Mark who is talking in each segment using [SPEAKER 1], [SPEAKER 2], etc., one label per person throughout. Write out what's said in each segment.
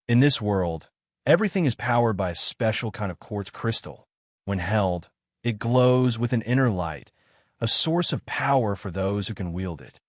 [SPEAKER 1] In this world, everything is powered by a special kind of quartz crystal. When held, it glows with an inner light, a source of power for those who can wield it.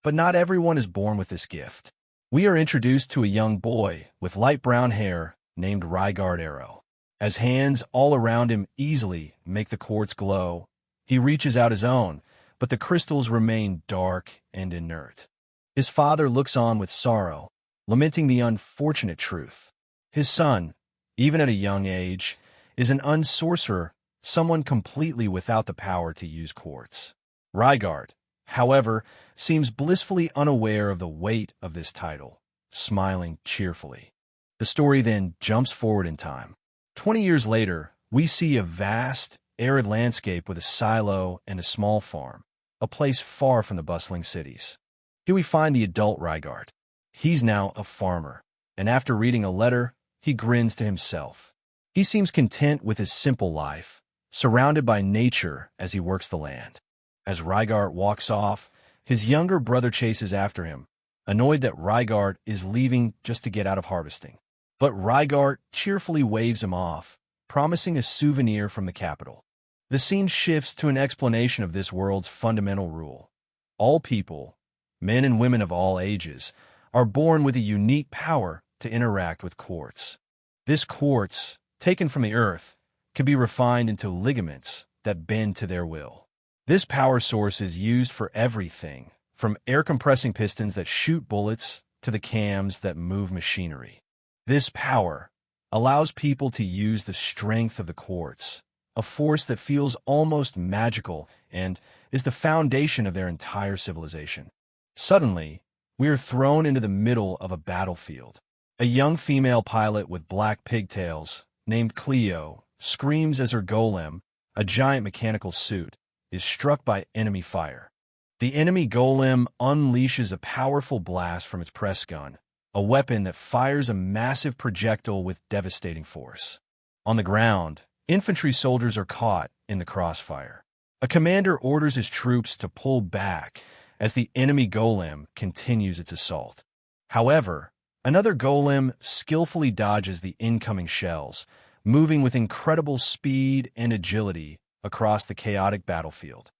[SPEAKER 1] But not everyone is born with this gift. We are introduced to a young boy with light brown hair named Ryguard Arrow. As hands all around him easily make the quartz glow, he reaches out his own, but the crystals remain dark and inert. His father looks on with sorrow, lamenting the unfortunate truth. His son, even at a young age, is an unsorcerer, someone completely without the power to use quartz. Ryguard, however, seems blissfully unaware of the weight of this title, smiling cheerfully. The story then jumps forward in time. 20 years later, we see a vast, arid landscape with a silo and a small farm, a place far from the bustling cities. Here we find the adult Ryguard. He's now a farmer, and after reading a letter, he grins to himself. He seems content with his simple life, surrounded by nature as he works the land. As Ryguard walks off, his younger brother chases after him, annoyed that Ryguard is leaving just to get out of harvesting. But Ryguard cheerfully waves him off, promising a souvenir from the capital. The scene shifts to an explanation of this world's fundamental rule. All people, men and women of all ages, are born with a unique power to interact with quartz. This quartz, taken from the earth, can be refined into ligaments that bend to their will. This power source is used for everything, from air-compressing pistons that shoot bullets to the cams that move machinery. This power allows people to use the strength of the quartz, a force that feels almost magical and is the foundation of their entire civilization. Suddenly, we are thrown into the middle of a battlefield. A young female pilot with black pigtails, named Cleo, screams as her golem, a giant mechanical suit, is struck by enemy fire. The enemy golem unleashes a powerful blast from its press gun, a weapon that fires a massive projectile with devastating force. On the ground, infantry soldiers are caught in the crossfire. A commander orders his troops to pull back as the enemy golem continues its assault. However, another golem skillfully dodges the incoming shells, moving with incredible speed and agility across the chaotic battlefield.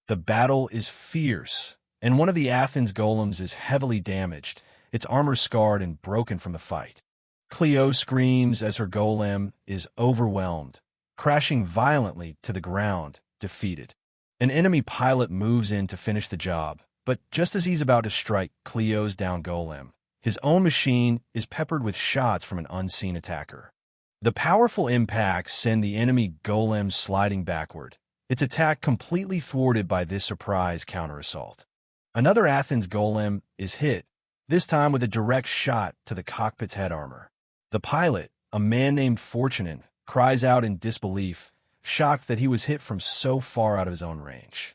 [SPEAKER 1] The battle is fierce, and one of the Athens golems is heavily damaged, its armor scarred and broken from the fight. Cleo screams as her golem is overwhelmed, crashing violently to the ground, defeated. An enemy pilot moves in to finish the job, but just as he's about to strike Cleo's down golem, his own machine is peppered with shots from an unseen attacker. The powerful impacts send the enemy golem sliding backward, its attack completely thwarted by this surprise counter-assault. Another Athens golem is hit, this time with a direct shot to the cockpit's head armor. The pilot, a man named Fortunen, cries out in disbelief, shocked that he was hit from so far out of his own range.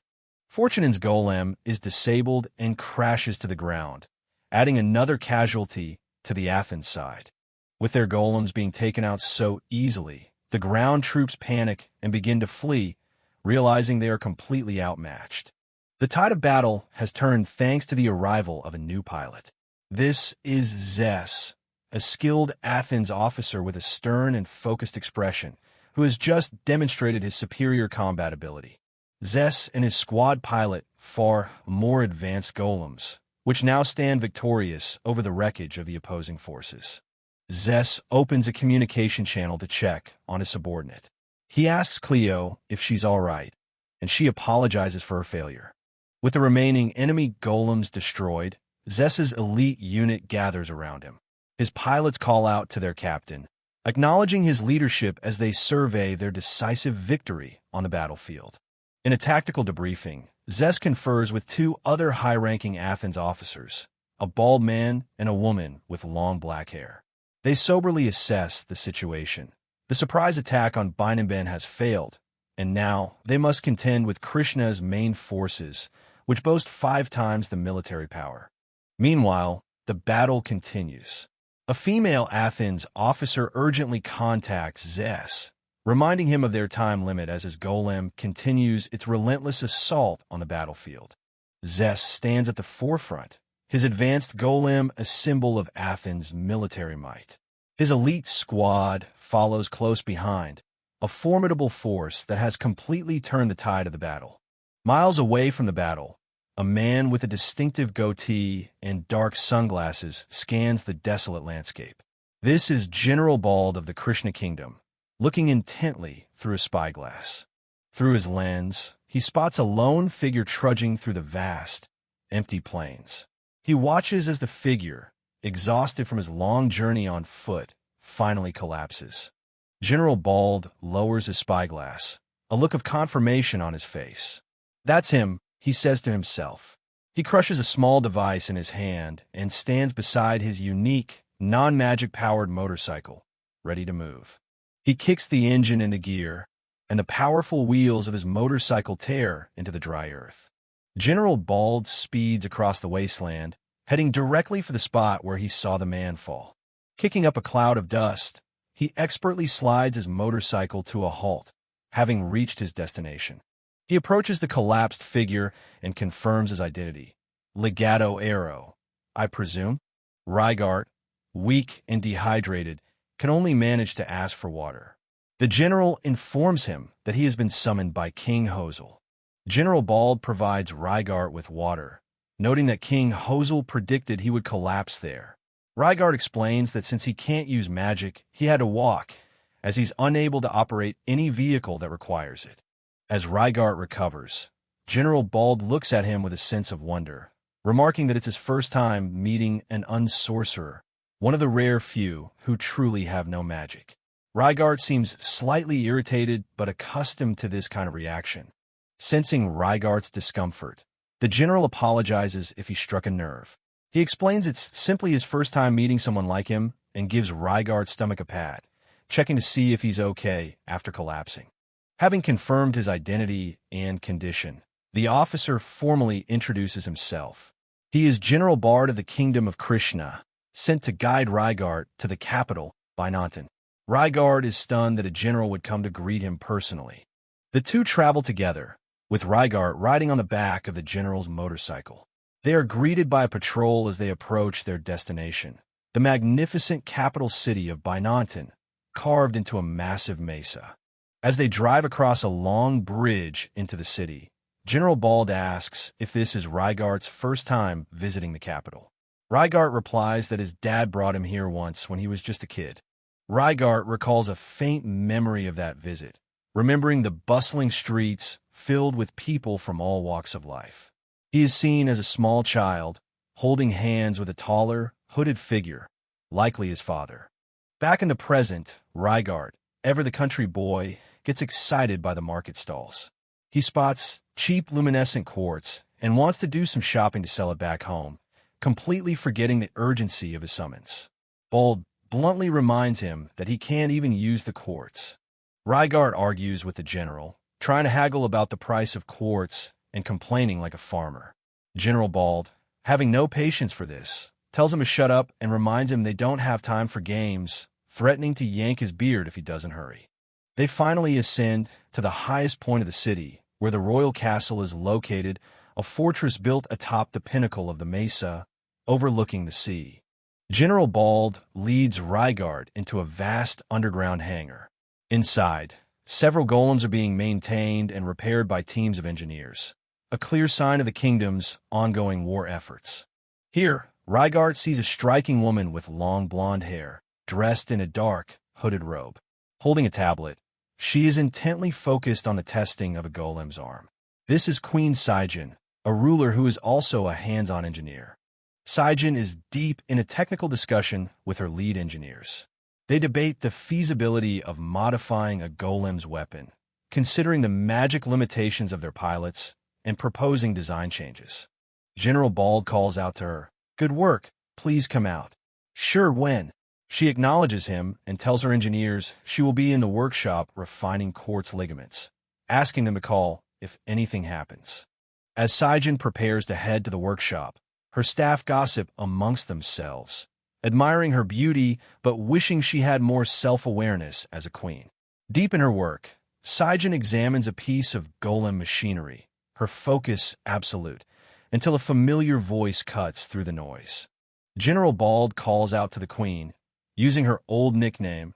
[SPEAKER 1] Fortunen's golem is disabled and crashes to the ground, adding another casualty to the Athens side. With their golems being taken out so easily, the ground troops panic and begin to flee, realizing they are completely outmatched. The tide of battle has turned thanks to the arrival of a new pilot. This is Zes, a skilled Athens officer with a stern and focused expression, who has just demonstrated his superior combat ability. Zes and his squad pilot far more advanced golems, which now stand victorious over the wreckage of the opposing forces. Zes opens a communication channel to check on his subordinate. He asks Cleo if she's all right, and she apologizes for her failure. With the remaining enemy golems destroyed, Zes's elite unit gathers around him. His pilots call out to their captain, acknowledging his leadership as they survey their decisive victory on the battlefield. In a tactical debriefing, Zes confers with two other high-ranking Athens officers, a bald man and a woman with long black hair. They soberly assess the situation. The surprise attack on Binanben has failed, and now they must contend with Krishna's main forces, which boast 5 times the military power. Meanwhile, the battle continues. A female Athens officer urgently contacts Zes, reminding him of their time limit as his golem continues its relentless assault on the battlefield. Zes stands at the forefront, his advanced golem a symbol of Athens' military might. His elite squad follows close behind, a formidable force that has completely turned the tide of the battle. Miles away from the battle, a man with a distinctive goatee and dark sunglasses scans the desolate landscape. This is General Bald of the Krishna Kingdom, looking intently through a spyglass. Through his lens, he spots a lone figure trudging through the vast, empty plains. He watches as the figure, exhausted from his long journey on foot, finally collapses. General Bald lowers his spyglass, a look of confirmation on his face. "That's him," he says to himself. He crushes a small device in his hand and stands beside his unique, non-magic-powered motorcycle, ready to move. He kicks the engine into gear, and the powerful wheels of his motorcycle tear into the dry earth. General Bald speeds across the wasteland, heading directly for the spot where he saw the man fall. Kicking up a cloud of dust, he expertly slides his motorcycle to a halt, having reached his destination. He approaches the collapsed figure and confirms his identity. "Legato Arrow, I presume?" Rygart, weak and dehydrated, can only manage to ask for water. The general informs him that he has been summoned by King Hozel. General Bald provides Rygart with water, noting that King Hozel predicted he would collapse there. Rygart explains that since he can't use magic, he had to walk, as he's unable to operate any vehicle that requires it. As Rygart recovers, General Bald looks at him with a sense of wonder, remarking that it's his first time meeting an unsorcerer, one of the rare few who truly have no magic. Rygart seems slightly irritated but accustomed to this kind of reaction. Sensing Rygart's discomfort, the general apologizes if he struck a nerve. He explains it's simply his first time meeting someone like him and gives Rygart's stomach a pat, checking to see if he's okay after collapsing. Having confirmed his identity and condition, the officer formally introduces himself. He is General Bard of the Kingdom of Krishna, sent to guide Rygart to the capital, Binantan. Rygart is stunned that a general would come to greet him personally. The two travel together, with Rygart riding on the back of the general's motorcycle. They are greeted by a patrol as they approach their destination, the magnificent capital city of Binantan, carved into a massive mesa. As they drive across a long bridge into the city, General Bald asks if this is Rygart's first time visiting the capital. Rygart replies that his dad brought him here once when he was just a kid. Rygart recalls a faint memory of that visit, remembering the bustling streets filled with people from all walks of life. He is seen as a small child, holding hands with a taller, hooded figure, likely his father. Back in the present, Rygart, ever the country boy, gets excited by the market stalls. He spots cheap luminescent quartz and wants to do some shopping to sell it back home, completely forgetting the urgency of his summons. Bald bluntly reminds him that he can't even use the quartz. Rygart argues with the general, trying to haggle about the price of quartz and complaining like a farmer. General Bald, having no patience for this, tells him to shut up and reminds him they don't have time for games, threatening to yank his beard if he doesn't hurry. They finally ascend to the highest point of the city, where the royal castle is located, a fortress built atop the pinnacle of the mesa, overlooking the sea. General Bald leads Rygart into a vast underground hangar. Inside, several golems are being maintained and repaired by teams of engineers, a clear sign of the kingdom's ongoing war efforts. Here, Rygart sees a striking woman with long blonde hair, dressed in a dark, hooded robe. Holding a tablet, she is intently focused on the testing of a golem's arm. This is Queen Saijin, a ruler who is also a hands-on engineer. Saijin is deep in a technical discussion with her lead engineers. They debate the feasibility of modifying a golem's weapon, considering the magic limitations of their pilots, and proposing design changes. General Bald calls out to her, "Good work, please come out." "Sure, when?" She acknowledges him and tells her engineers she will be in the workshop refining quartz ligaments, asking them to call if anything happens. As Saijin prepares to head to the workshop, her staff gossip amongst themselves, admiring her beauty but wishing she had more self-awareness as a queen. Deep in her work, Saijin examines a piece of golem machinery, her focus absolute, until a familiar voice cuts through the noise. General Bald calls out to the queen, using her old nickname,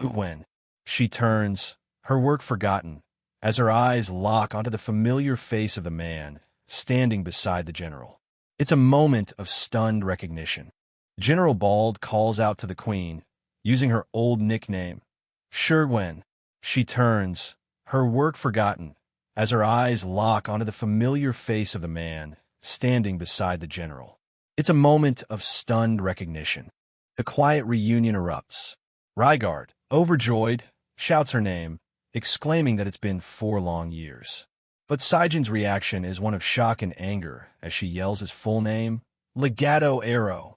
[SPEAKER 1] when she turns, her work forgotten, as her eyes lock onto the familiar face of the man standing beside the general. It's a moment of stunned recognition. General Bald calls out to the queen, using her old nickname, when she turns, her work forgotten, as her eyes lock onto the familiar face of the man standing beside the general. It's a moment of stunned recognition. The quiet reunion erupts. Rygard, overjoyed, shouts her name, exclaiming that it's been 4 long years. But Saijin's reaction is one of shock and anger as she yells his full name, Legato Arrow.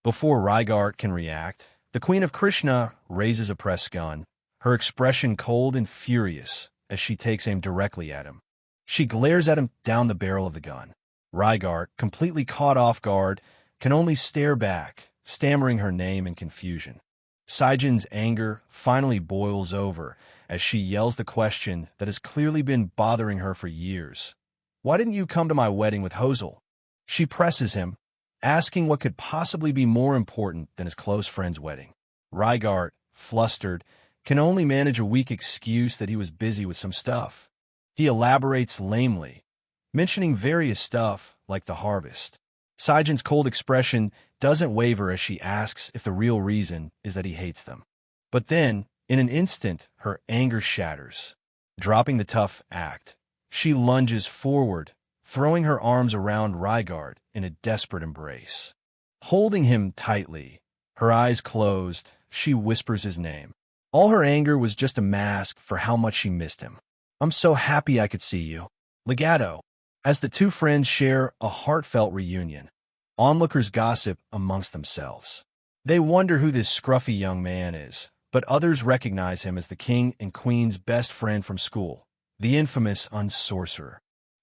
[SPEAKER 1] Before Rygard can react, the Queen of Krishna raises a press gun, her expression cold and furious as she takes aim directly at him. She glares at him down the barrel of the gun. Rygard, completely caught off guard, can only stare back, stammering her name in confusion. Saijin's anger finally boils over as she yells the question that has clearly been bothering her for years. Why didn't you come to my wedding with Hosel? She presses him, asking what could possibly be more important than his close friend's wedding. Rygard, flustered, can only manage a weak excuse that he was busy with some stuff. He elaborates lamely, mentioning various stuff like the harvest. Saijin's cold expression doesn't waver as she asks if the real reason is that he hates them. But then, in an instant, her anger shatters. Dropping the tough act, she lunges forward, throwing her arms around Rygard in a desperate embrace. Holding him tightly, her eyes closed, she whispers his name. All her anger was just a mask for how much she missed him. I'm so happy I could see you. Legato. As the two friends share a heartfelt reunion, onlookers gossip amongst themselves. They wonder who this scruffy young man is, but others recognize him as the king and queen's best friend from school, the infamous unsorcerer.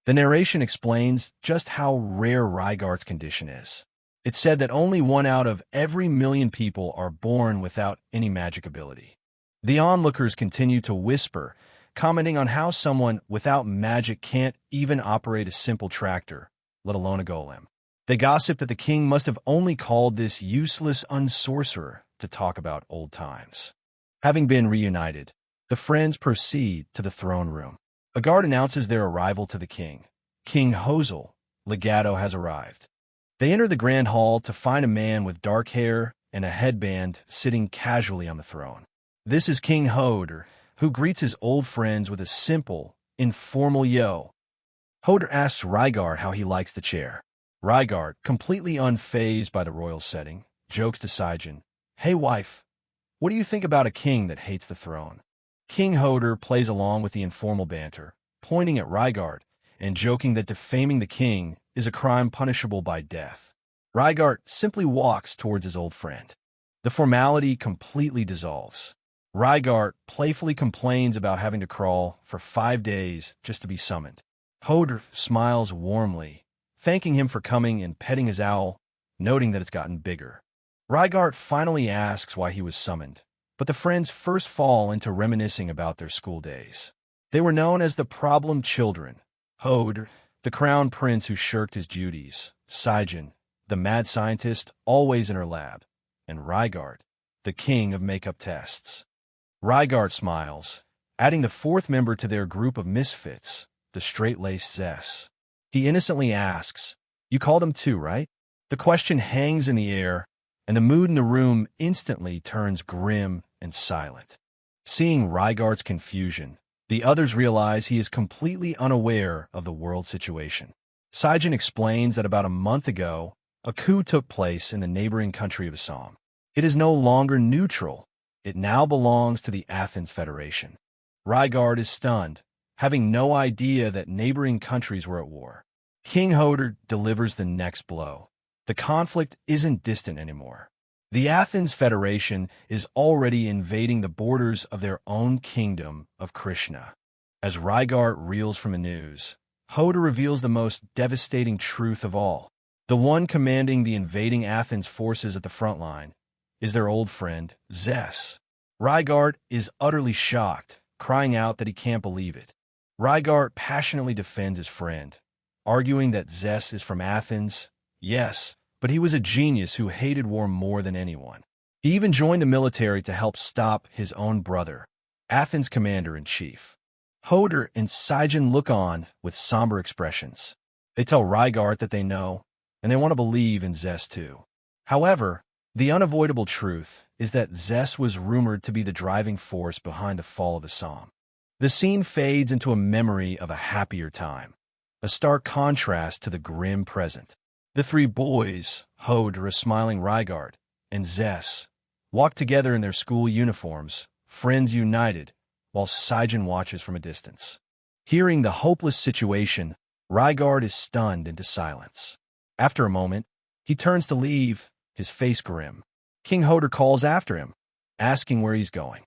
[SPEAKER 1] The narration explains just how rare Rygard's condition is. It's said that only 1 out of every 1,000,000 people are born without any magic ability. The onlookers continue to whisper, commenting on how someone without magic can't even operate a simple tractor, let alone a golem. They gossip that the king must have only called this useless unsorcerer to talk about old times. Having been reunited, the friends proceed to the throne room. A guard announces their arrival to the king. King Hosel, Legato, has arrived. They enter the grand hall to find a man with dark hair and a headband sitting casually on the throne. This is King Hoder, who greets his old friends with a simple, informal yo. Hoder asks Rygard how he likes the chair. Rygard, completely unfazed by the royal setting, jokes to Saijin, "Hey wife, what do you think about a king that hates the throne?" King Hoder plays along with the informal banter, pointing at Rygard and joking that defaming the king is a crime punishable by death. Rygard simply walks towards his old friend. The formality completely dissolves. Rygard playfully complains about having to crawl for 5 days just to be summoned. Hoder smiles warmly, thanking him for coming and petting his owl, noting that it's gotten bigger. Rygard finally asks why he was summoned, but the friends first fall into reminiscing about their school days. They were known as the problem children. Hoder, the crown prince who shirked his duties, Saijin, the mad scientist always in her lab, and Rygard, the king of makeup tests. Rygard smiles, adding the 4th member to their group of misfits, the straight-laced Zess. He innocently asks, "You called him too, right?" The question hangs in the air, and the mood in the room instantly turns grim and silent. Seeing Rygard's confusion, the others realize he is completely unaware of the world situation. Saijin explains that about a month ago, a coup took place in the neighboring country of Assam. It is no longer neutral. It now belongs to the Athens Federation. Rygard is stunned, having no idea that neighboring countries were at war. King Hoder delivers the next blow. The conflict isn't distant anymore. The Athens Federation is already invading the borders of their own kingdom of Krishna. As Rygard reels from the news, Hoder reveals the most devastating truth of all. The one commanding the invading Athens forces at the front line is their old friend, Zess. Rygard is utterly shocked, crying out that he can't believe it. Rygard passionately defends his friend, arguing that Zess is from Athens, yes, but he was a genius who hated war more than anyone. He even joined the military to help stop his own brother, Athens' commander-in-chief. Hodor and Sijin look on with somber expressions. They tell Rygart that they know, and they want to believe in Zess too. However, the unavoidable truth is that Zess was rumored to be the driving force behind the fall of Assam. The scene fades into a memory of a happier time, a stark contrast to the grim present. The three boys, Hodor, a smiling Rygart, and Zess, walk together in their school uniforms, friends united, while Sijin watches from a distance. Hearing the hopeless situation, Rygart is stunned into silence. After a moment, he turns to leave, his face grim. King Hodor calls after him, asking where he's going.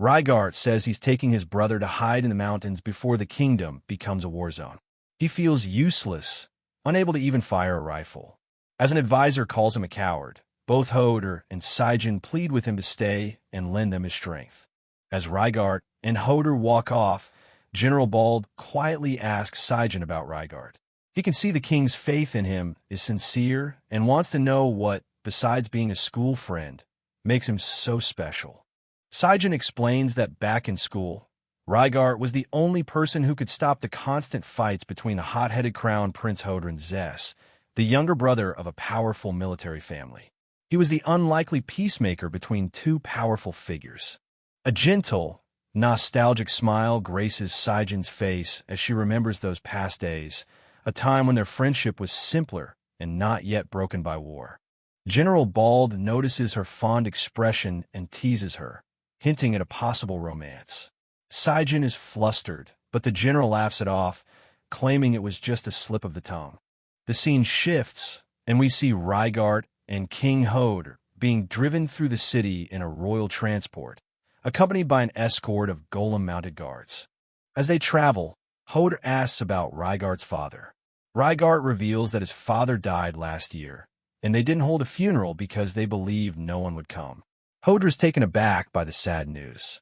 [SPEAKER 1] Rygart says he's taking his brother to hide in the mountains before the kingdom becomes a war zone. He feels useless, unable to even fire a rifle. As an advisor calls him a coward, both Hodor and Sijin plead with him to stay and lend them his strength. As Rygart and Hodor walk off, General Bald quietly asks Sijin about Rygart. He can see the king's faith in him is sincere and wants to know what, besides being a school friend, makes him so special. Sijin explains that back in school, Rygart was the only person who could stop the constant fights between the hot-headed crown Prince Hodor and Zess, the younger brother of a powerful military family. He was the unlikely peacemaker between two powerful figures. A gentle, nostalgic smile graces Sijin's face as she remembers those past days, a time when their friendship was simpler and not yet broken by war. General Bald notices her fond expression and teases her, hinting at a possible romance. Sijin is flustered, but the general laughs it off, claiming it was just a slip of the tongue. The scene shifts, and we see Rygart and King Hodor being driven through the city in a royal transport, accompanied by an escort of golem-mounted guards. As they travel, Hodor asks about Rygart's father. Rygart reveals that his father died last year, and they didn't hold a funeral because they believed no one would come. Hodor is taken aback by the sad news.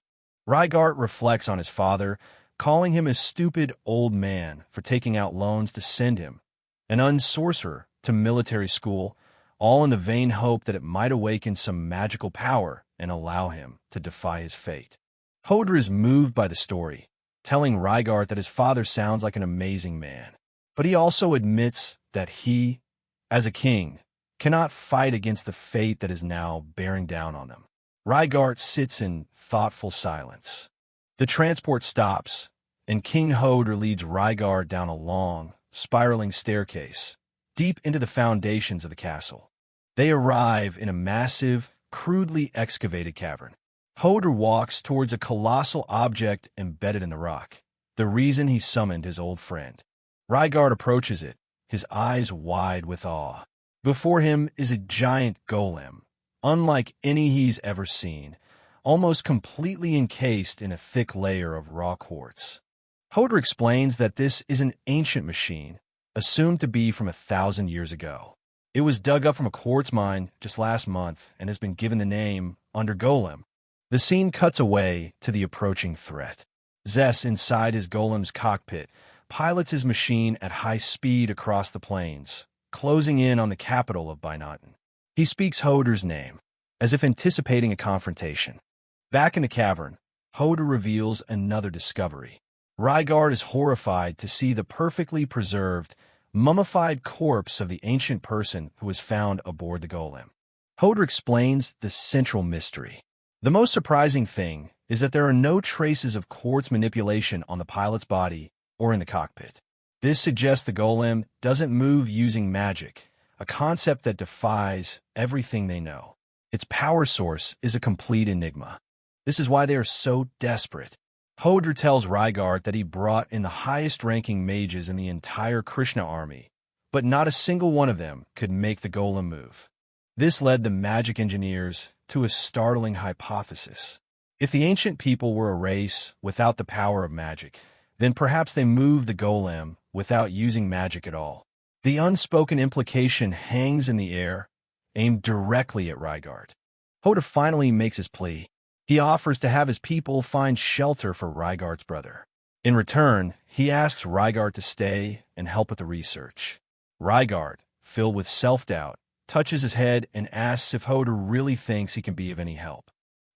[SPEAKER 1] Rygart reflects on his father, calling him a stupid old man for taking out loans to send him, an unsorcerer, to military school, all in the vain hope that it might awaken some magical power and allow him to defy his fate. Hodor is moved by the story, telling Rygart that his father sounds like an amazing man. But he also admits that he, as a king, cannot fight against the fate that is now bearing down on them. Rygart sits in thoughtful silence. The transport stops, and King Hodor leads Rygart down a long, spiraling staircase, deep into the foundations of the castle. They arrive in a massive, crudely excavated cavern. Hodor walks towards a colossal object embedded in the rock, the reason he summoned his old friend. Rygart approaches it, his eyes wide with awe. Before him is a giant golem, unlike any he's ever seen, almost completely encased in a thick layer of raw quartz. Hodor explains that this is an ancient machine, assumed to be from 1,000 years ago. It was dug up from a quartz mine just last month and has been given the name Under Golem. The scene cuts away to the approaching threat. Zess, inside his golem's cockpit, pilots his machine at high speed across the plains, closing in on the capital of Bainaten. He speaks Hodor's name, as if anticipating a confrontation. Back in the cavern, Hodor reveals another discovery. Rygart is horrified to see the perfectly preserved, mummified corpse of the ancient person who was found aboard the golem. Hodor explains the central mystery. The most surprising thing is that there are no traces of quartz manipulation on the pilot's body or in the cockpit. This suggests the golem doesn't move using magic, a concept that defies everything they know. Its power source is a complete enigma. This is why they are so desperate. Hodor tells Rygart that he brought in the highest-ranking mages in the entire Krishna army, but not a single one of them could make the golem move. This led the magic engineers to a startling hypothesis. If the ancient people were a race without the power of magic, then perhaps they moved the golem without using magic at all. The unspoken implication hangs in the air, aimed directly at Rygart. Hodor finally makes his plea. He offers to have his people find shelter for Rygart's brother. In return, he asks Rygart to stay and help with the research. Rygart, filled with self-doubt, touches his head and asks if Hodor really thinks he can be of any help.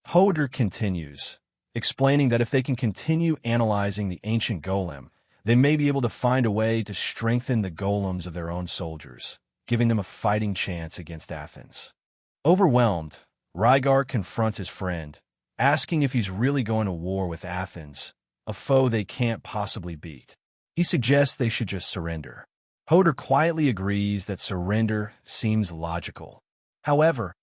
[SPEAKER 1] Hodor continues, explaining that if they can continue analyzing the ancient golem, they may be able to find a way to strengthen the golems of their own soldiers, giving them a fighting chance against Athens. Overwhelmed, Rhaegar confronts his friend, asking if he's really going to war with Athens, a foe they can't possibly beat. He suggests they should just surrender. Hodor quietly agrees that surrender seems logical. However,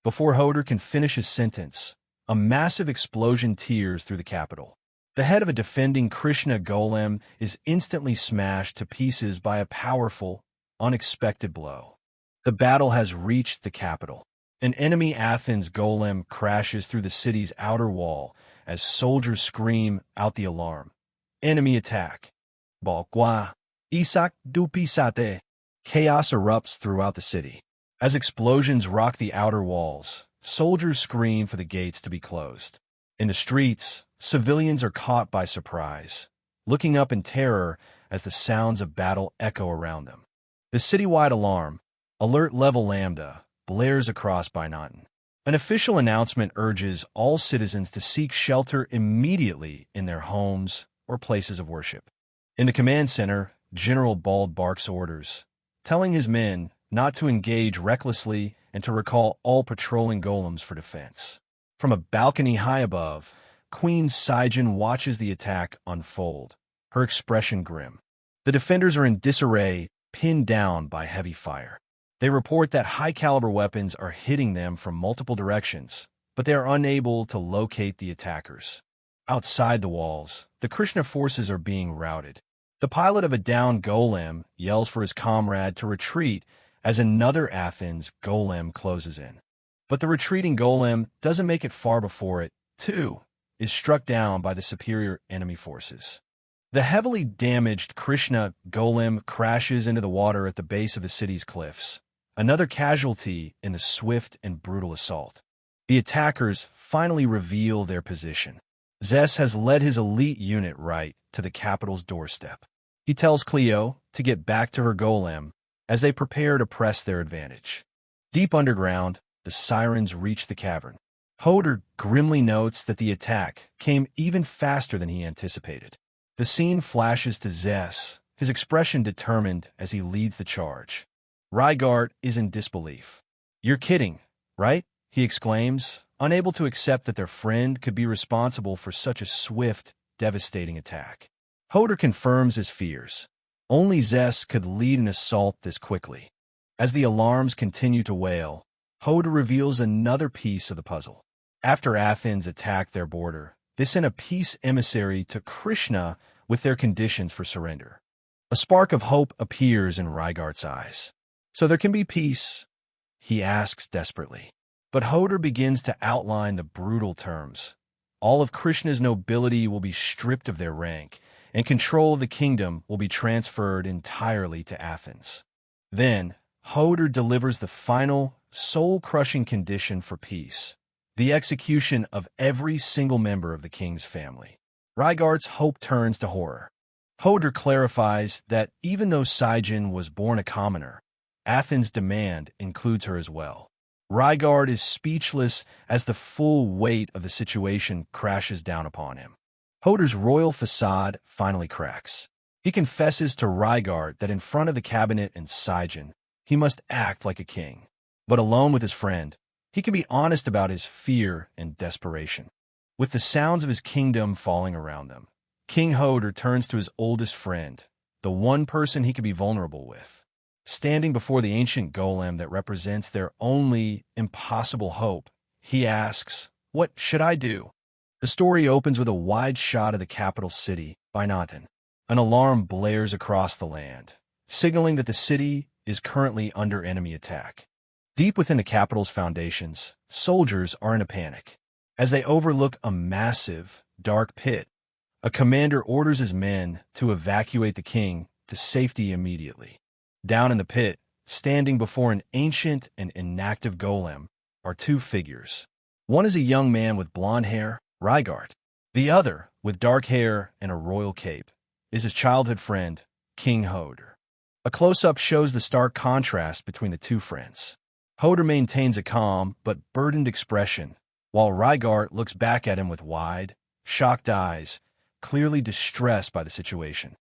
[SPEAKER 1] before Hodor can finish his sentence, a massive explosion tears through the capital. The head of a defending Krishna golem is instantly smashed to pieces by a powerful, unexpected blow. The battle has reached the capital. An enemy Athens golem crashes through the city's outer wall as soldiers scream out the alarm. Enemy attack. Balqua. Isak dupisate. Chaos erupts throughout the city. As explosions rock the outer walls, soldiers scream for the gates to be closed. In the streets, civilians are caught by surprise, looking up in terror as the sounds of battle echo around them. The citywide alarm, Alert Level Lambda, blares across Byzantium. An official announcement urges all citizens to seek shelter immediately in their homes or places of worship. In the command center, General Bald barks orders, telling his men not to engage recklessly and to recall all patrolling golems for defense. From a balcony high above, Queen Sijin watches the attack unfold, her expression grim. The defenders are in disarray, pinned down by heavy fire. They report that high-caliber weapons are hitting them from multiple directions, but they are unable to locate the attackers. Outside the walls, the Krishna forces are being routed. The pilot of a downed golem yells for his comrade to retreat as another Athens golem closes in. But the retreating golem doesn't make it far before it, too, is struck down by the superior enemy forces. The heavily damaged Krishna golem crashes into the water at the base of the city's cliffs, another casualty in the swift and brutal assault. The attackers finally reveal their position. Zess has led his elite unit right to the capital's doorstep. He tells Cleo to get back to her golem as they prepare to press their advantage. Deep underground, the sirens reach the cavern. Hodor grimly notes that the attack came even faster than he anticipated. The scene flashes to Zess, his expression determined as he leads the charge. Rhaegar is in disbelief. "You're kidding, right?" he exclaims, unable to accept that their friend could be responsible for such a swift, devastating attack. Hodor confirms his fears. Only Zess could lead an assault this quickly. As the alarms continue to wail, Hodor reveals another piece of the puzzle. After Athens attacked their border, they sent a peace emissary to Krishna with their conditions for surrender. A spark of hope appears in Rhaegar's eyes. "So there can be peace?" he asks desperately. But Hodor begins to outline the brutal terms. All of Krishna's nobility will be stripped of their rank, and control of the kingdom will be transferred entirely to Athens. Then, Hodor delivers the final, soul-crushing condition for peace: the execution of every single member of the king's family. Rhaegar's hope turns to horror. Hodor clarifies that even though Sijin was born a commoner, Athens' demand includes her as well. Rhaegar is speechless as the full weight of the situation crashes down upon him. Hodor's royal facade finally cracks. He confesses to Rhaegar that in front of the cabinet and Sijin, he must act like a king. But alone with his friend, he can be honest about his fear and desperation. With the sounds of his kingdom falling around them, King Hodor turns to his oldest friend, the one person he can be vulnerable with. Standing before the ancient golem that represents their only impossible hope, he asks, "What should I do?" The story opens with a wide shot of the capital city, Byzantium. An alarm blares across the land, signaling that the city is currently under enemy attack. Deep within the capital's foundations, soldiers are in a panic. As they overlook a massive, dark pit, a commander orders his men to evacuate the king to safety immediately. Down in the pit, standing before an ancient and inactive golem, are two figures. One is a young man with blonde hair, Rhaegar. The other, with dark hair and a royal cape, is his childhood friend, King Hodor. A close-up shows the stark contrast between the two friends. Hoder maintains a calm but burdened expression, while Rygart looks back at him with wide, shocked eyes, clearly distressed by the situation.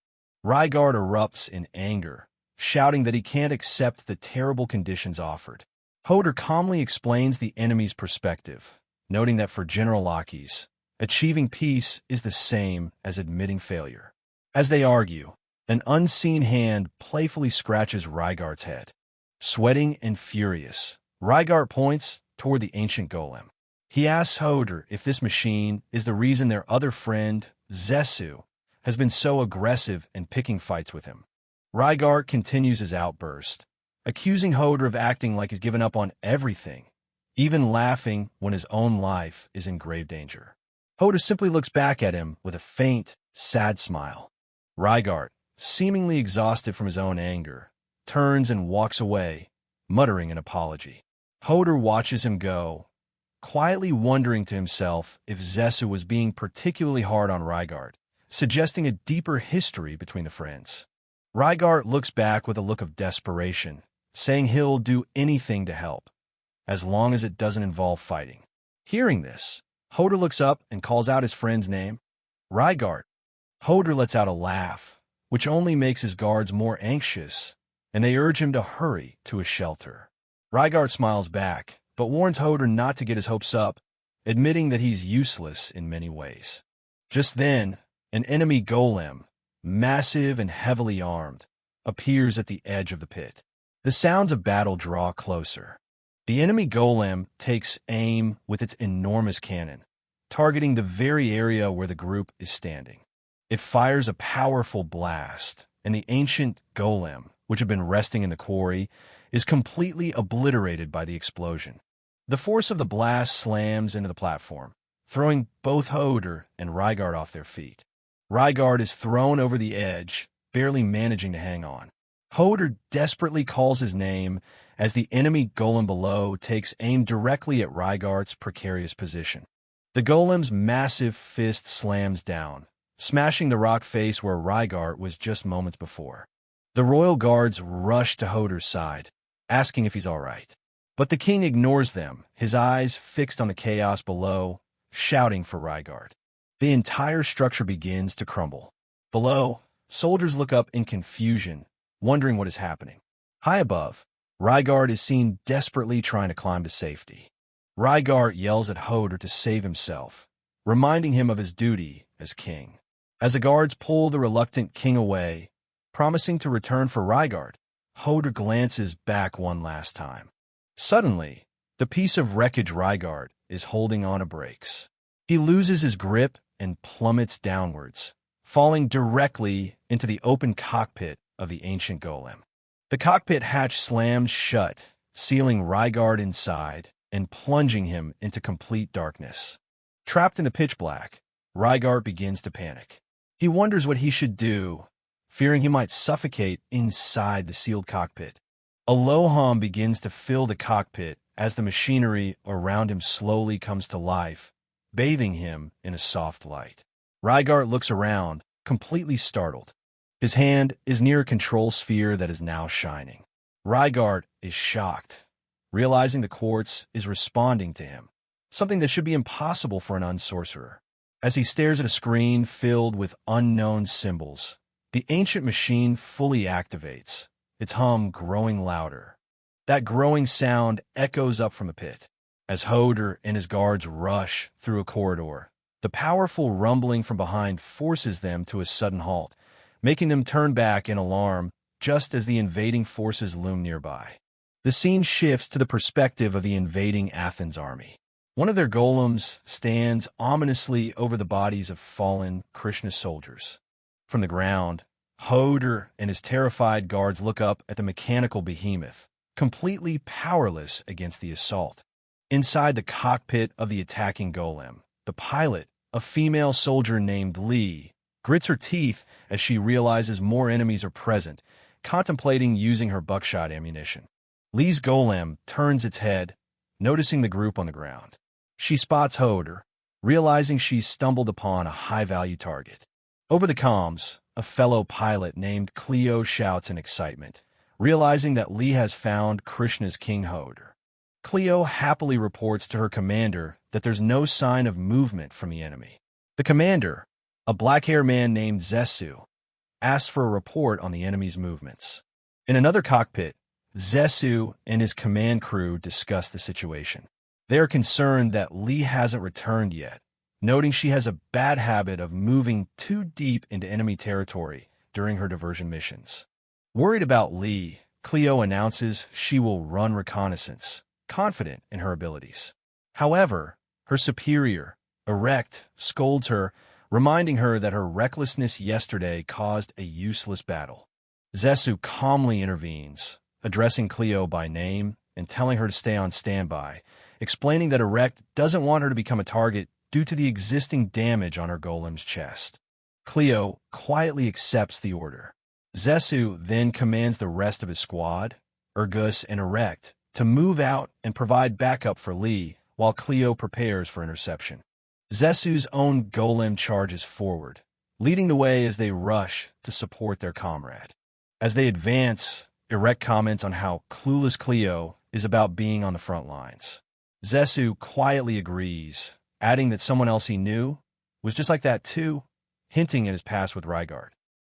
[SPEAKER 1] Rygart erupts in anger, shouting that he can't accept the terrible conditions offered. Hoder calmly explains the enemy's perspective, noting that for General Lakis, achieving peace is the same as admitting failure. As they argue, an unseen hand playfully scratches Rygart's head. Sweating and furious, Rygart points toward the ancient golem. He asks Hoder if this machine is the reason their other friend, Zesu, has been so aggressive and picking fights with him. Rygart continues his outburst, accusing Hoder of acting like he's given up on everything, even laughing when his own life is in grave danger. Hoder simply looks back at him with a faint, sad smile. Rygart, seemingly exhausted from his own anger, turns and walks away, muttering an apology. Hoder watches him go, quietly wondering to himself if Zesu was being particularly hard on Rygart, suggesting a deeper history between the friends. Rygart looks back with a look of desperation, saying he'll do anything to help, as long as it doesn't involve fighting. Hearing this, Hoder looks up and calls out his friend's name, Rygart. Hoder lets out a laugh, which only makes his guards more anxious, and they urge him to hurry to his shelter. Rygart smiles back, but warns Hoder not to get his hopes up, admitting that he's useless in many ways. Just then, an enemy golem, massive and heavily armed, appears at the edge of the pit. The sounds of battle draw closer. The enemy golem takes aim with its enormous cannon, targeting the very area where the group is standing. It fires a powerful blast, and the ancient golem, which had been resting in the quarry, is completely obliterated by the explosion. The force of the blast slams into the platform, throwing both Hoder and Rygart off their feet. Rygart is thrown over the edge, barely managing to hang on. Hoder desperately calls his name as the enemy golem below takes aim directly at Rygart's precarious position. The golem's massive fist slams down, smashing the rock face where Rygart was just moments before. The royal guards rush to Hoder's side, asking if he's all right. But the king ignores them, his eyes fixed on the chaos below, shouting for Rygart. The entire structure begins to crumble. Below, soldiers look up in confusion, wondering what is happening. High above, Rygart is seen desperately trying to climb to safety. Rygart yells at Hoder to save himself, reminding him of his duty as king. As the guards pull the reluctant king away, promising to return for Rygart, Hoder glances back one last time. Suddenly, the piece of wreckage Rygart is holding on breaks. He loses his grip and plummets downwards, falling directly into the open cockpit of the ancient golem. The cockpit hatch slams shut, sealing Rygart inside and plunging him into complete darkness. Trapped in the pitch black, Rygart begins to panic. He wonders what he should do, fearing he might suffocate inside the sealed cockpit. A low hum begins to fill the cockpit as the machinery around him slowly comes to life, bathing him in a soft light. Rygart looks around, completely startled. His hand is near a control sphere that is now shining. Rygart is shocked, realizing the quartz is responding to him, something that should be impossible for an unsorcerer. As he stares at a screen filled with unknown symbols, the ancient machine fully activates, its hum growing louder. That growing sound echoes up from the pit. As Hoder and his guards rush through a corridor, the powerful rumbling from behind forces them to a sudden halt, making them turn back in alarm just as the invading forces loom nearby. The scene shifts to the perspective of the invading Athens army. One of their golems stands ominously over the bodies of fallen Krishna soldiers. From the ground, Hoder and his terrified guards look up at the mechanical behemoth, completely powerless against the assault. Inside the cockpit of the attacking golem, the pilot, a female soldier named Lee, grits her teeth as she realizes more enemies are present, contemplating using her buckshot ammunition. Lee's golem turns its head, noticing the group on the ground. She spots Hoder, realizing she's stumbled upon a high-value target. Over the comms, a fellow pilot named Cleo shouts in excitement, realizing that Lee has found Krishna's King Hoder. Cleo happily reports to her commander that there's no sign of movement from the enemy. The commander, a black-haired man named Zesu, asks for a report on the enemy's movements. In another cockpit, Zesu and his command crew discuss the situation. They are concerned that Lee hasn't returned yet, noting she has a bad habit of moving too deep into enemy territory during her diversion missions. Worried about Lee, Cleo announces she will run reconnaissance, confident in her abilities. However, her superior, Erect, scolds her, reminding her that her recklessness yesterday caused a useless battle. Zesu calmly intervenes, addressing Cleo by name and telling her to stay on standby, explaining that Erect doesn't want her to become a target due to the existing damage on her golem's chest. Cleo quietly accepts the order. Zesu then commands the rest of his squad, Ergus and Erect, to move out and provide backup for Lee while Cleo prepares for interception. Zesu's own golem charges forward, leading the way as they rush to support their comrade. As they advance, Erect comments on how clueless Cleo is about being on the front lines. Zesu quietly agrees, adding that someone else he knew was just like that too, hinting at his past with Rygard.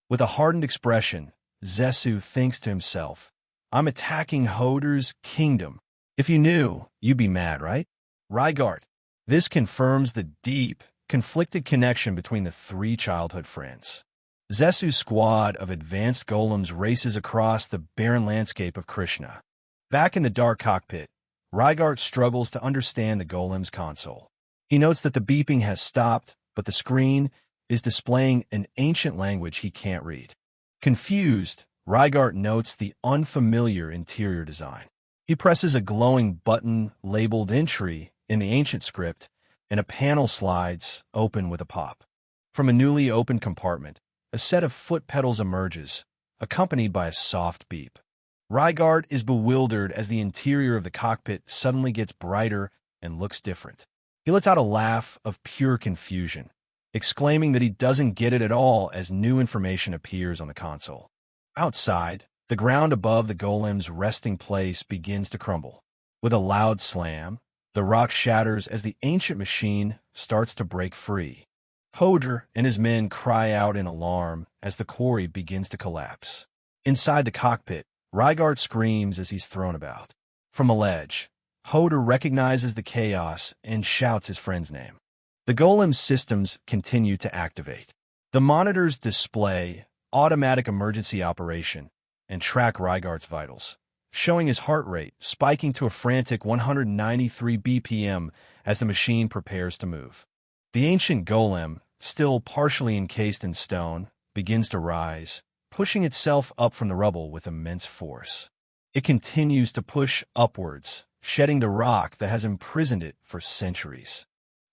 [SPEAKER 1] With a hardened expression, Zesu thinks to himself, "I'm attacking Hoder's kingdom. If you knew, you'd be mad, right?" Rygard. This confirms the deep, conflicted connection between the three childhood friends. Zesu's squad of advanced golems races across the barren landscape of Krishna. Back in the dark cockpit, Rygard struggles to understand the golem's console. He notes that the beeping has stopped, but the screen is displaying an ancient language he can't read. Confused, Rygard notes the unfamiliar interior design. He presses a glowing button labeled entry in the ancient script, and a panel slides open with a pop. From a newly opened compartment, a set of foot pedals emerges, accompanied by a soft beep. Rygard is bewildered as the interior of the cockpit suddenly gets brighter and looks different. He lets out a laugh of pure confusion, exclaiming that he doesn't get it at all as new information appears on the console. Outside, the ground above the golem's resting place begins to crumble. With a loud slam, the rock shatters as the ancient machine starts to break free. Hoder and his men cry out in alarm as the quarry begins to collapse. Inside the cockpit, Rygard screams as he's thrown about. From a ledge, Hoder recognizes the chaos and shouts his friend's name. The golem's systems continue to activate. The monitors display automatic emergency operation and track Rygard's vitals, showing his heart rate spiking to a frantic 193 BPM as the machine prepares to move. The ancient golem, still partially encased in stone, begins to rise, pushing itself up from the rubble with immense force. It continues to push upwards, shedding the rock that has imprisoned it for centuries.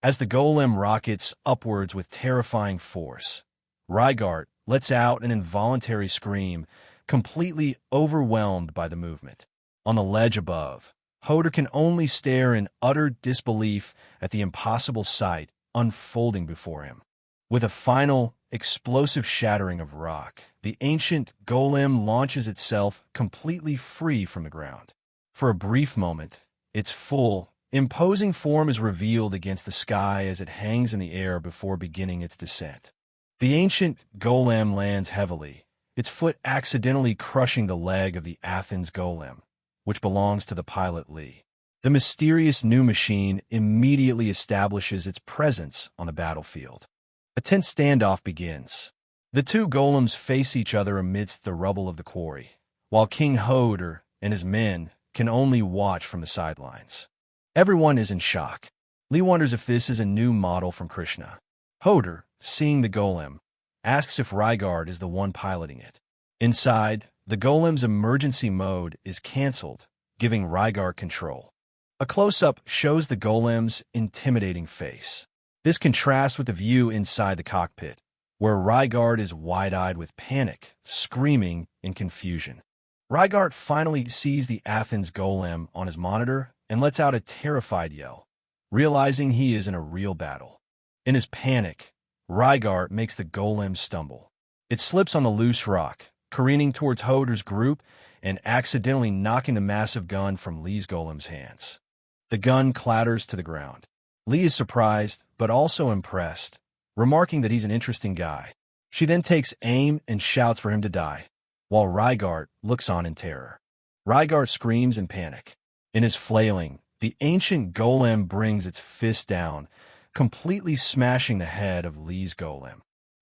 [SPEAKER 1] As the golem rockets upwards with terrifying force, Rygard lets out an involuntary scream, completely overwhelmed by the movement. On the ledge above, Hoder can only stare in utter disbelief at the impossible sight unfolding before him. With a final, explosive shattering of rock, the ancient golem launches itself completely free from the ground. For a brief moment, its full, imposing form is revealed against the sky as it hangs in the air before beginning its descent. The ancient golem lands heavily, its foot accidentally crushing the leg of the Athens golem, which belongs to the pilot Lee. The mysterious new machine immediately establishes its presence on the battlefield. A tense standoff begins. The two golems face each other amidst the rubble of the quarry, while King Hoder and his men can only watch from the sidelines. Everyone is in shock. Lee wonders if this is a new model from Krishna. Hoder, seeing the golem, asks if Rygard is the one piloting it. Inside, the golem's emergency mode is cancelled, giving Rygard control. A close-up shows the golem's intimidating face. This contrasts with the view inside the cockpit, where Rygard is wide-eyed with panic, screaming in confusion. Rygard finally sees the Athens golem on his monitor and lets out a terrified yell, realizing he is in a real battle. In his panic, Rygard makes the golem stumble. It slips on the loose rock, careening towards Hoder's group and accidentally knocking the massive gun from Lee's golem's hands. The gun clatters to the ground. Lee is surprised, but also impressed, remarking that he's an interesting guy. She then takes aim and shouts for him to die, while Rygart looks on in terror. Rygart screams in panic. In his flailing, the ancient golem brings its fist down, completely smashing the head of Lee's golem.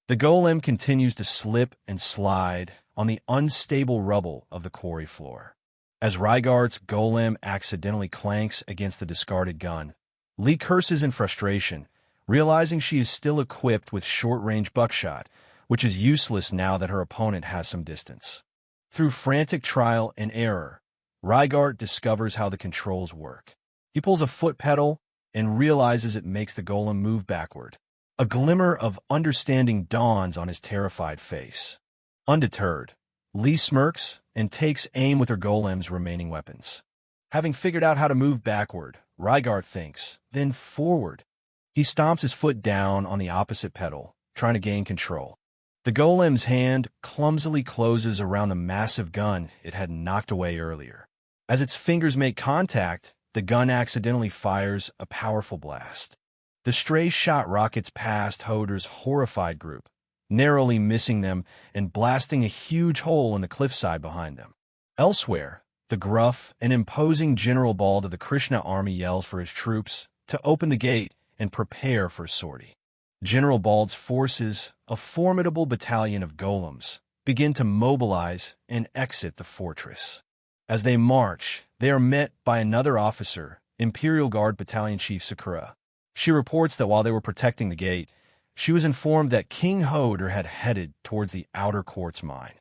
[SPEAKER 1] The golem continues to slip and slide on the unstable rubble of the quarry floor. As Rygart's golem accidentally clanks against the discarded gun, Lee curses in frustration, realizing she is still equipped with short-range buckshot, which is useless now that her opponent has some distance. Through frantic trial and error, Rygart discovers how the controls work. He pulls a foot pedal and realizes it makes the golem move backward. A glimmer of understanding dawns on his terrified face. Undeterred, Lee smirks and takes aim with her golem's remaining weapons. Having figured out how to move backward, Rygart thinks, then forward. He stomps his foot down on the opposite pedal, trying to gain control. The golem's hand clumsily closes around the massive gun it had knocked away earlier. As its fingers make contact, the gun accidentally fires a powerful blast. The stray shot rockets past Hoder's horrified group, narrowly missing them and blasting a huge hole in the cliffside behind them. Elsewhere, the gruff and imposing General Bald of the Krishna army yells for his troops to open the gate and prepare for a sortie. General Bald's forces, a formidable battalion of golems, begin to mobilize and exit the fortress. As they march, they are met by another officer, Imperial Guard Battalion Chief Sakura. She reports that while they were protecting the gate, she was informed that King Hoder had headed towards the outer quartz mine.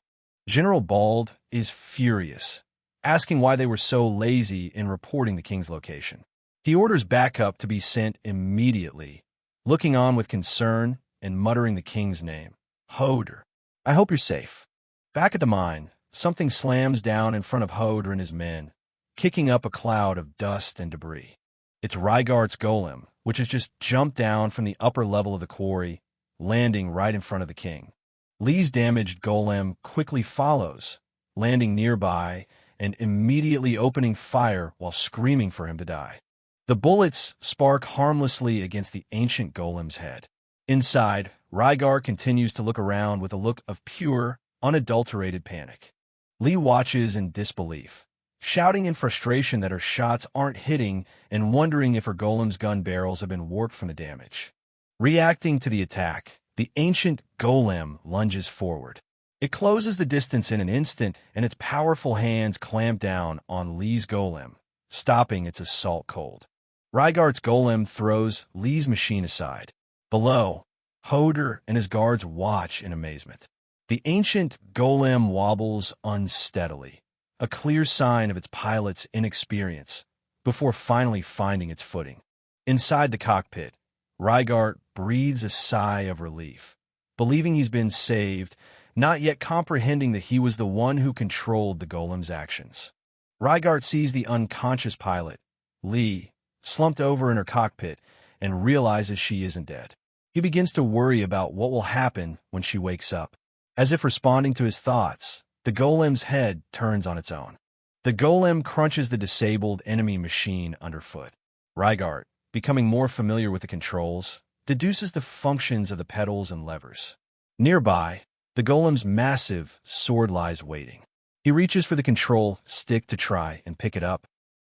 [SPEAKER 1] General Bald is furious, asking why they were so lazy in reporting the king's location. He orders backup to be sent immediately, looking on with concern and muttering the king's name. Hoder, I hope you're safe. Back at the mine, something slams down in front of Hoder and his men, kicking up a cloud of dust and debris. It's Rygart's golem, which has just jumped down from the upper level of the quarry, landing right in front of the king. Lee's damaged golem quickly follows, landing nearby and immediately opening fire while screaming for him to die. The bullets spark harmlessly against the ancient golem's head. Inside, Rygart continues to look around with a look of pure, unadulterated panic. Lee watches in disbelief, shouting in frustration that her shots aren't hitting and wondering if her golem's gun barrels have been warped from the damage. Reacting to the attack, the ancient golem lunges forward. It closes the distance in an instant, and its powerful hands clamp down on Lee's golem, stopping its assault cold. Rygart's golem throws Lee's machine aside. Below, Hoder and his guards watch in amazement. The ancient golem wobbles unsteadily, a clear sign of its pilot's inexperience, before finally finding its footing. Inside the cockpit, Rygart breathes a sigh of relief, believing he's been saved, not yet comprehending that he was the one who controlled the golem's actions. Rygart sees the unconscious pilot, Lee, slumped over in her cockpit, and realizes she isn't dead. He begins to worry about what will happen when she wakes up. As if responding to his thoughts, the golem's head turns on its own. The golem crunches the disabled enemy machine underfoot. Rygart, becoming more familiar with the controls, deduces the functions of the pedals and levers. Nearby, the golem's massive sword lies waiting. He reaches for the control stick to try and pick it up.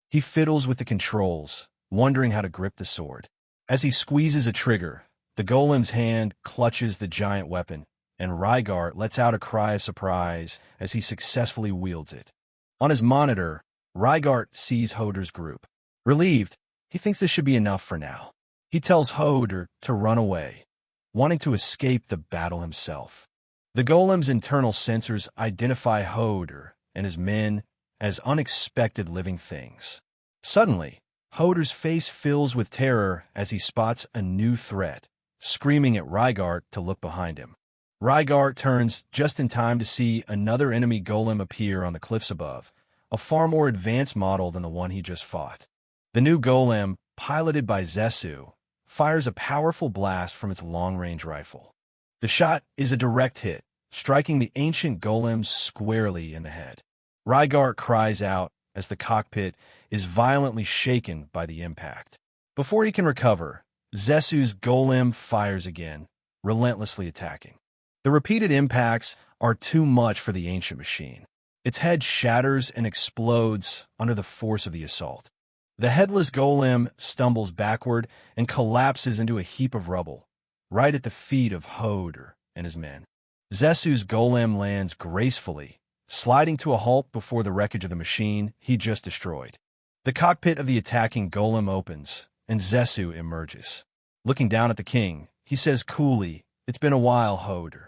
[SPEAKER 1] He fiddles with the controls, wondering how to grip the sword. As he squeezes a trigger, the golem's hand clutches the giant weapon, and Rygart lets out a cry of surprise as he successfully wields it. On his monitor, Rygart sees Hoder's group. Relieved, he thinks this should be enough for now. He tells Hoder to run away, wanting to escape the battle himself. The golem's internal sensors identify Hoder and his men as unexpected living things. Suddenly, Hoder's face fills with terror as he spots a new threat, screaming at Rygart to look behind him. Rygart turns just in time to see another enemy golem appear on the cliffs above, a far more advanced model than the one he just fought. The new golem, piloted by Zesu, fires a powerful blast from its long-range rifle. The shot is a direct hit, striking the ancient golem squarely in the head. Rygart cries out, as the cockpit is violently shaken by the impact. Before he can recover, Zesu's golem fires again, relentlessly attacking. The repeated impacts are too much for the ancient machine. Its head shatters and explodes under the force of the assault. The headless golem stumbles backward and collapses into a heap of rubble, right at the feet of Hodor and his men. Zesu's golem lands gracefully, sliding to a halt before the wreckage of the machine he just destroyed. The cockpit of the attacking golem opens, and Zesu emerges. Looking down at the king, he says coolly, "It's been a while, Hodor."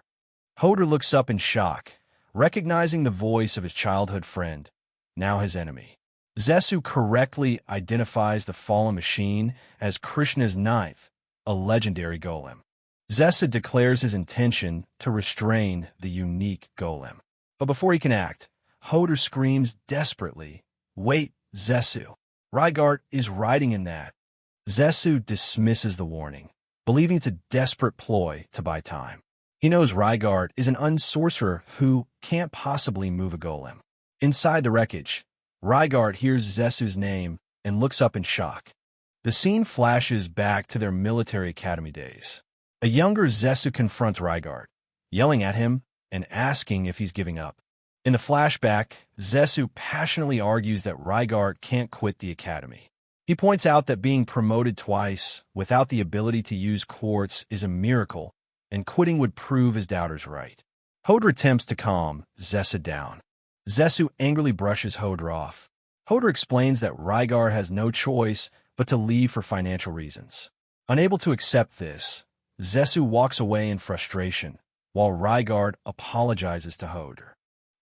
[SPEAKER 1] Hodor looks up in shock, recognizing the voice of his childhood friend, now his enemy. Zesu correctly identifies the fallen machine as Krishna's ninth, a legendary golem. Zesu declares his intention to restrain the unique golem. But before he can act, Hodor screams desperately, "Wait, Zesu. Rygart is riding in that." Zesu dismisses the warning, believing it's a desperate ploy to buy time. He knows Rygart is an unsorcerer who can't possibly move a golem. Inside the wreckage, Rygart hears Zesu's name and looks up in shock. The scene flashes back to their military academy days. A younger Zesu confronts Rygart, yelling at him and asking if he's giving up. In the flashback, Zesu passionately argues that Rygart can't quit the academy. He points out that being promoted twice without the ability to use quartz is a miracle, and quitting would prove his doubters right. Hodor attempts to calm Zesu down. Zesu angrily brushes Hodor off. Hodor explains that Rygart has no choice but to leave for financial reasons. Unable to accept this, Zesu walks away in frustration, while Rygart apologizes to Hodor.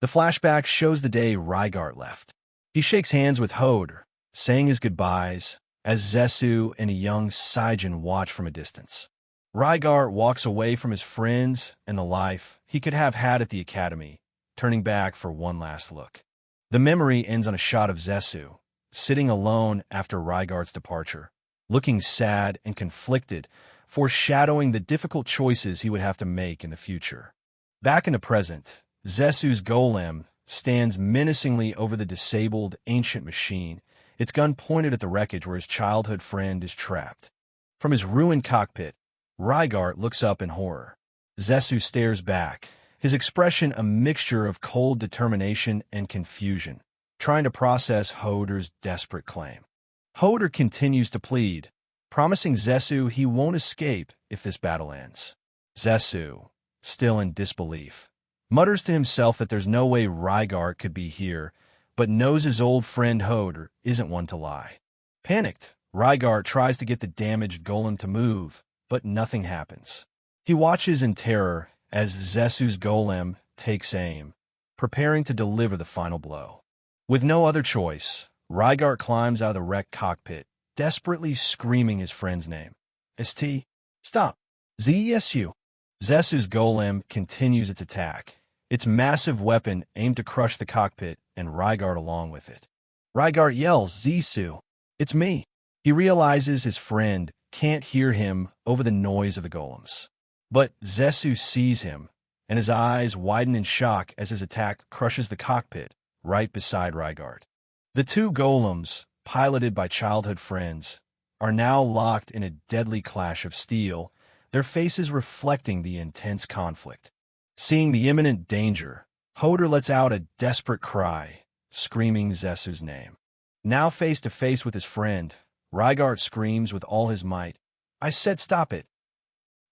[SPEAKER 1] The flashback shows the day Rygart left. He shakes hands with Hodor, saying his goodbyes, as Zesu and a young Saijin watch from a distance. Rygart walks away from his friends and the life he could have had at the academy, turning back for one last look. The memory ends on a shot of Zesu, sitting alone after Rygart's departure, looking sad and conflicted, foreshadowing the difficult choices he would have to make in the future. Back in the present, Zesu's golem stands menacingly over the disabled ancient machine, its gun pointed at the wreckage where his childhood friend is trapped. From his ruined cockpit, Rygart looks up in horror. Zesu stares back, his expression a mixture of cold determination and confusion, trying to process Hodor's desperate claim. Hodor continues to plead, promising Zesu he won't escape if this battle ends. Zesu, still in disbelief, mutters to himself that there's no way Rygart could be here, but knows his old friend Hodor isn't one to lie. Panicked, Rygart tries to get the damaged golem to move, but nothing happens. He watches in terror as Zesu's golem takes aim, preparing to deliver the final blow. With no other choice, Rygart climbs out of the wrecked cockpit, desperately screaming his friend's name. "St. Stop! Zesu!" Zesu's golem continues its attack, its massive weapon aimed to crush the cockpit and Rygart along with it. Rygart yells, "Zesu! It's me!" He realizes his friend can't hear him over the noise of the golems. But Zesu sees him, and his eyes widen in shock as his attack crushes the cockpit right beside Rygart. The two golems, piloted by childhood friends, are now locked in a deadly clash of steel, their faces reflecting the intense conflict. Seeing the imminent danger, Hodor lets out a desperate cry, screaming Zesu's name. Now face to face with his friend, Rygart screams with all his might, "I said stop it!"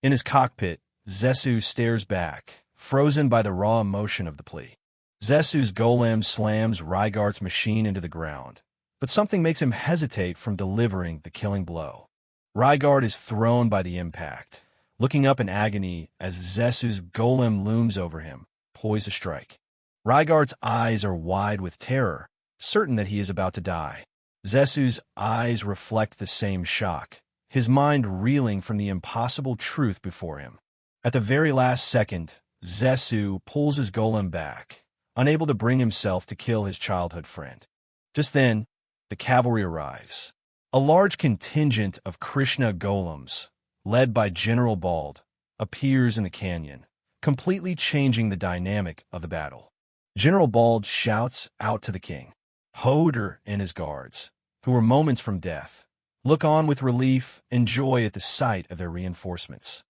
[SPEAKER 1] In his cockpit, Zesu stares back, frozen by the raw emotion of the plea. Zesu's golem slams Rygart's machine into the ground, but something makes him hesitate from delivering the killing blow. Rygart is thrown by the impact, looking up in agony as Zesu's golem looms over him, poised to strike. Rygart's eyes are wide with terror, certain that he is about to die. Zesu's eyes reflect the same shock, his mind reeling from the impossible truth before him. At the very last second, Zesu pulls his golem back, unable to bring himself to kill his childhood friend. Just then, the cavalry arrives. A large contingent of Krishna golems, led by General Bald, appears in the canyon, completely changing the dynamic of the battle. General Bald shouts out to the king, Hodor and his guards, who were moments from death, look on with relief and joy at the sight of their reinforcements.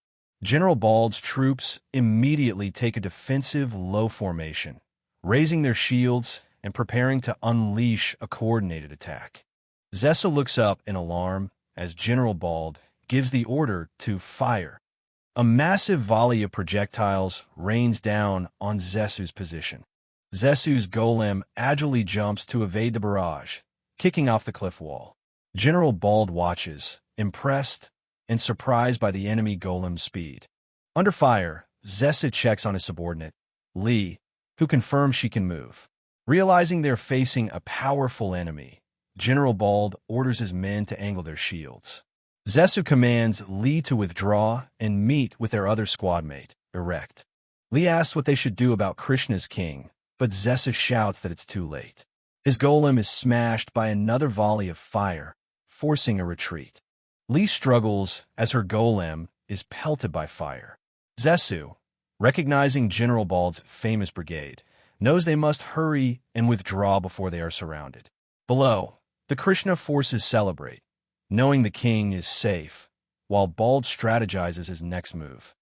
[SPEAKER 1] General Bald's troops immediately take a defensive low formation, raising their shields and preparing to unleash a coordinated attack. Zessa looks up in alarm as General Bald gives the order to fire. A massive volley of projectiles rains down on Zessu's position. Zessu's golem agilely jumps to evade the barrage, kicking off the cliff wall. General Bald watches, impressed and surprised by the enemy golem's speed. Under fire, Zessa checks on his subordinate, Lee, who confirms she can move. Realizing they're facing a powerful enemy, General Bald orders his men to angle their shields. Zessu commands Lee to withdraw and meet with their other squadmate, Erect. Lee asks what they should do about Krishna's king, but Zessa shouts that it's too late. His golem is smashed by another volley of fire, forcing a retreat. Lee struggles as her golem is pelted by fire. Zessu, recognizing General Bald's famous brigade, knows they must hurry and withdraw before they are surrounded. Below, the Krishna forces celebrate, knowing the king is safe, while Bald strategizes his next move.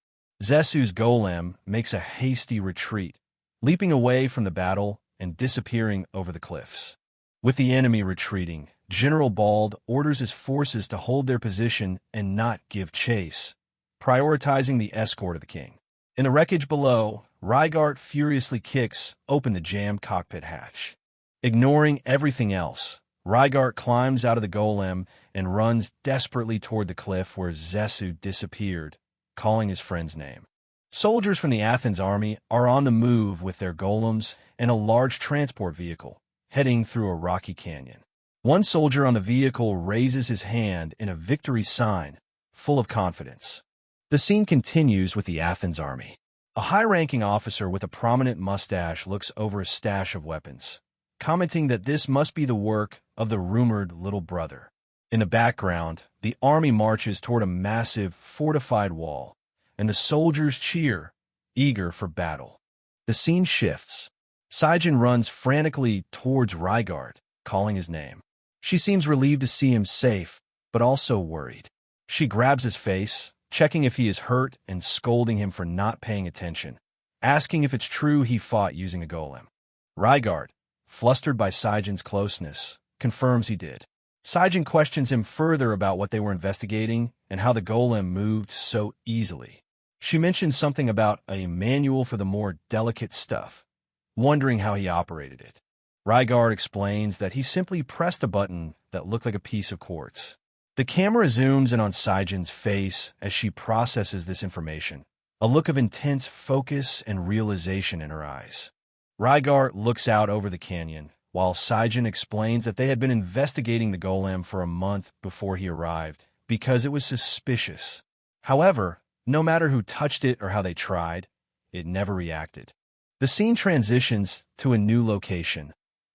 [SPEAKER 1] Zessu's golem makes a hasty retreat, leaping away from the battle and disappearing over the cliffs. With the enemy retreating, General Bald orders his forces to hold their position and not give chase, prioritizing the escort of the king. In the wreckage below, Rygart furiously kicks open the jammed cockpit hatch. Ignoring everything else, Rygart climbs out of the golem and runs desperately toward the cliff where Zessu disappeared, calling his friend's name. Soldiers from the Athens army are on the move with their golems and a large transport vehicle, heading through a rocky canyon. One soldier on the vehicle raises his hand in a victory sign, full of confidence. The scene continues with the Athens army. A high-ranking officer with a prominent mustache looks over a stash of weapons, commenting that this must be the work of the rumored little brother. In the background, the army marches toward a massive, fortified wall, and the soldiers cheer, eager for battle. The scene shifts. Saijin runs frantically towards Rygart, calling his name. She seems relieved to see him safe, but also worried. She grabs his face, checking if he is hurt and scolding him for not paying attention, asking if it's true he fought using a golem. Rygart, flustered by Saijin's closeness, confirms he did. Saijin questions him further about what they were investigating and how the golem moved so easily. She mentions something about a manual for the more delicate stuff, wondering how he operated it. Rygart explains that he simply pressed a button that looked like a piece of quartz. The camera zooms in on Saijin's face as she processes this information, a look of intense focus and realization in her eyes. Rygart looks out over the canyon, while Saijin explains that they had been investigating the golem for a month before he arrived because it was suspicious. However, no matter who touched it or how they tried, it never reacted. The scene transitions to a new location,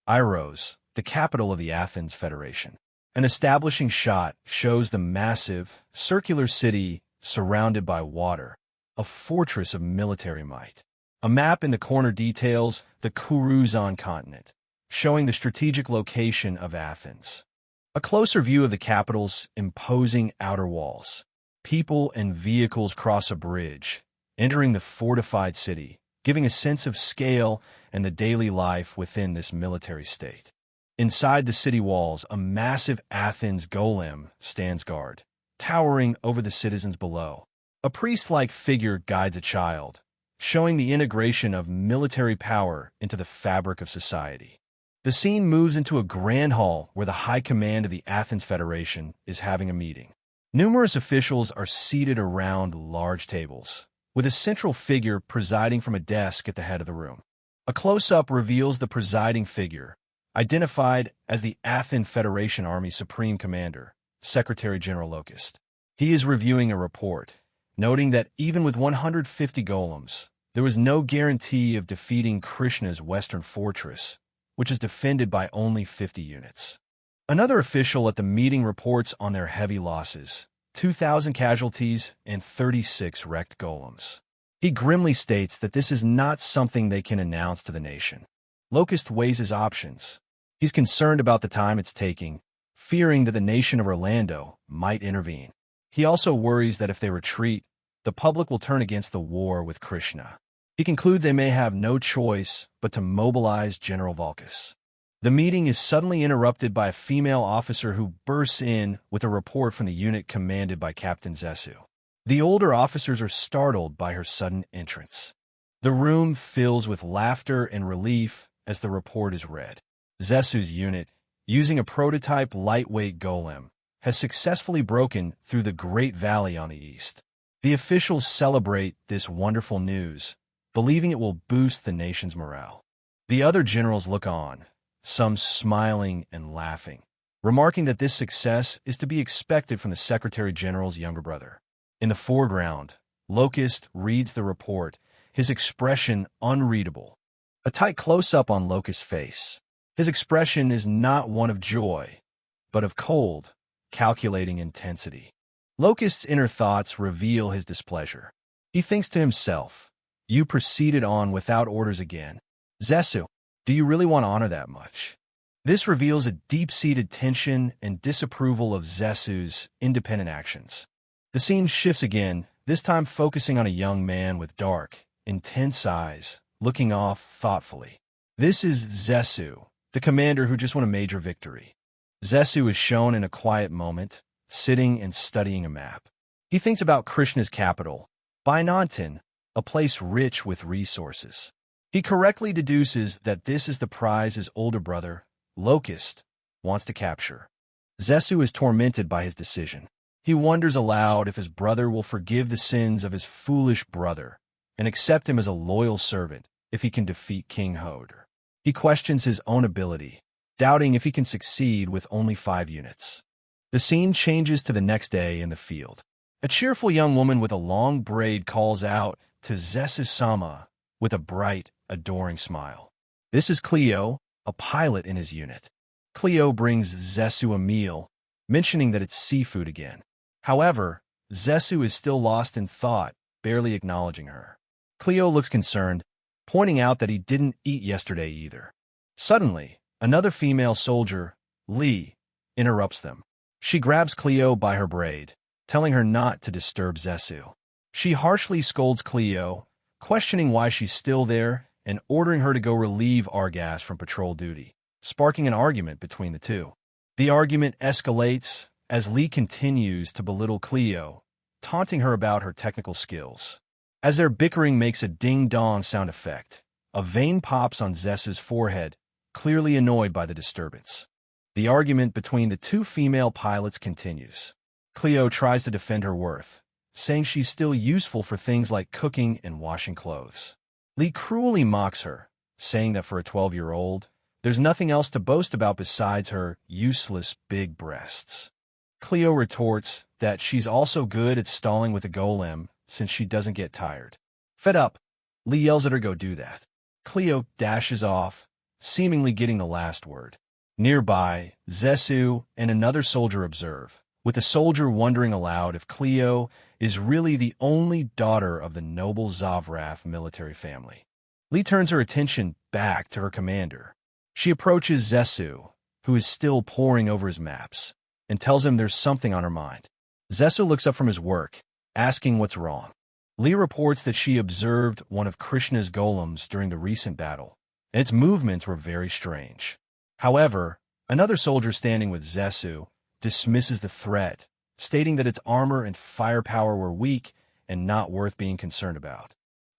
[SPEAKER 1] Iros, the capital of the Athens Federation. An establishing shot shows the massive, circular city surrounded by water, a fortress of military might. A map in the corner details the Kuruzan continent, showing the strategic location of Athens. A closer view of the capital's imposing outer walls. People and vehicles cross a bridge, entering the fortified city, giving a sense of scale and the daily life within this military state. Inside the city walls, a massive Athens golem stands guard, towering over the citizens below. A priest-like figure guides a child, showing the integration of military power into the fabric of society. The scene moves into a grand hall where the high command of the Athens Federation is having a meeting. Numerous officials are seated around large tables, with a central figure presiding from a desk at the head of the room. A close-up reveals the presiding figure, identified as the Athens Federation Army Supreme Commander, Secretary General Locust. He is reviewing a report, noting that even with 150 golems, there was no guarantee of defeating Krishna's western fortress, which is defended by only 50 units. Another official at the meeting reports on their heavy losses, 2,000 casualties and 36 wrecked golems. He grimly states that this is not something they can announce to the nation. Locust weighs his options, He's concerned about the time it's taking, fearing that the nation of Orlando might intervene. He also worries that if they retreat, the public will turn against the war with Krishna. He concludes they may have no choice but to mobilize General Vulcus. The meeting is suddenly interrupted by a female officer who bursts in with a report from the unit commanded by Captain Zesu. The older officers are startled by her sudden entrance. The room fills with laughter and relief as the report is read. Zesu's unit, using a prototype lightweight golem, has successfully broken through the Great Valley on the east. The officials celebrate this wonderful news, believing it will boost the nation's morale. The other generals look on, some smiling and laughing, remarking that this success is to be expected from the Secretary General's younger brother. In the foreground, Locust reads the report, his expression unreadable. A tight close-up on Locust's face. His expression is not one of joy, but of cold, calculating intensity. Locust's inner thoughts reveal his displeasure. He thinks to himself, "You proceeded on without orders again. Zesu, do you really want honor that much?" This reveals a deep-seated tension and disapproval of Zesu's independent actions. The scene shifts again, this time focusing on a young man with dark, intense eyes, looking off thoughtfully. This is Zesu, the commander who just won a major victory. Zesu is shown in a quiet moment, sitting and studying a map. He thinks about Krishna's capital, Bainantan, a place rich with resources. He correctly deduces that this is the prize his older brother, Locust, wants to capture. Zesu is tormented by his decision. He wonders aloud if his brother will forgive the sins of his foolish brother and accept him as a loyal servant if he can defeat King Hodor. He questions his own ability, doubting if he can succeed with only 5 units. The scene changes to the next day in the field. A cheerful young woman with a long braid calls out to Zesu-sama with a bright, adoring smile. This is Cleo, a pilot in his unit. Cleo brings Zesu a meal, mentioning that it's seafood again. However, Zesu is still lost in thought, barely acknowledging her. Cleo looks concerned, pointing out that he didn't eat yesterday either. Suddenly, another female soldier, Lee, interrupts them. She grabs Cleo by her braid, telling her not to disturb Zesu. She harshly scolds Cleo, questioning why she's still there and ordering her to go relieve Argas from patrol duty, sparking an argument between the two. The argument escalates as Lee continues to belittle Cleo, taunting her about her technical skills. As their bickering makes a ding-dong sound effect, a vein pops on Zesu's forehead, clearly annoyed by the disturbance. The argument between the two female pilots continues. Cleo tries to defend her worth, saying she's still useful for things like cooking and washing clothes. Lee cruelly mocks her, saying that for a 12-year-old, there's nothing else to boast about besides her useless big breasts. Cleo retorts that she's also good at stalling with a golem since she doesn't get tired. Fed up, Lee yells at her go do that. Cleo dashes off, seemingly getting the last word. Nearby, Zesu and another soldier observe, with the soldier wondering aloud if Cleo is really the only daughter of the noble Zavrath military family. Lee turns her attention back to her commander. She approaches Zesu, who is still poring over his maps, and tells him there's something on her mind. Zesu looks up from his work, asking what's wrong. Lee reports that she observed one of Krishna's golems during the recent battle, and its movements were very strange. However, another soldier standing with Zesu dismisses the threat, stating that its armor and firepower were weak and not worth being concerned about.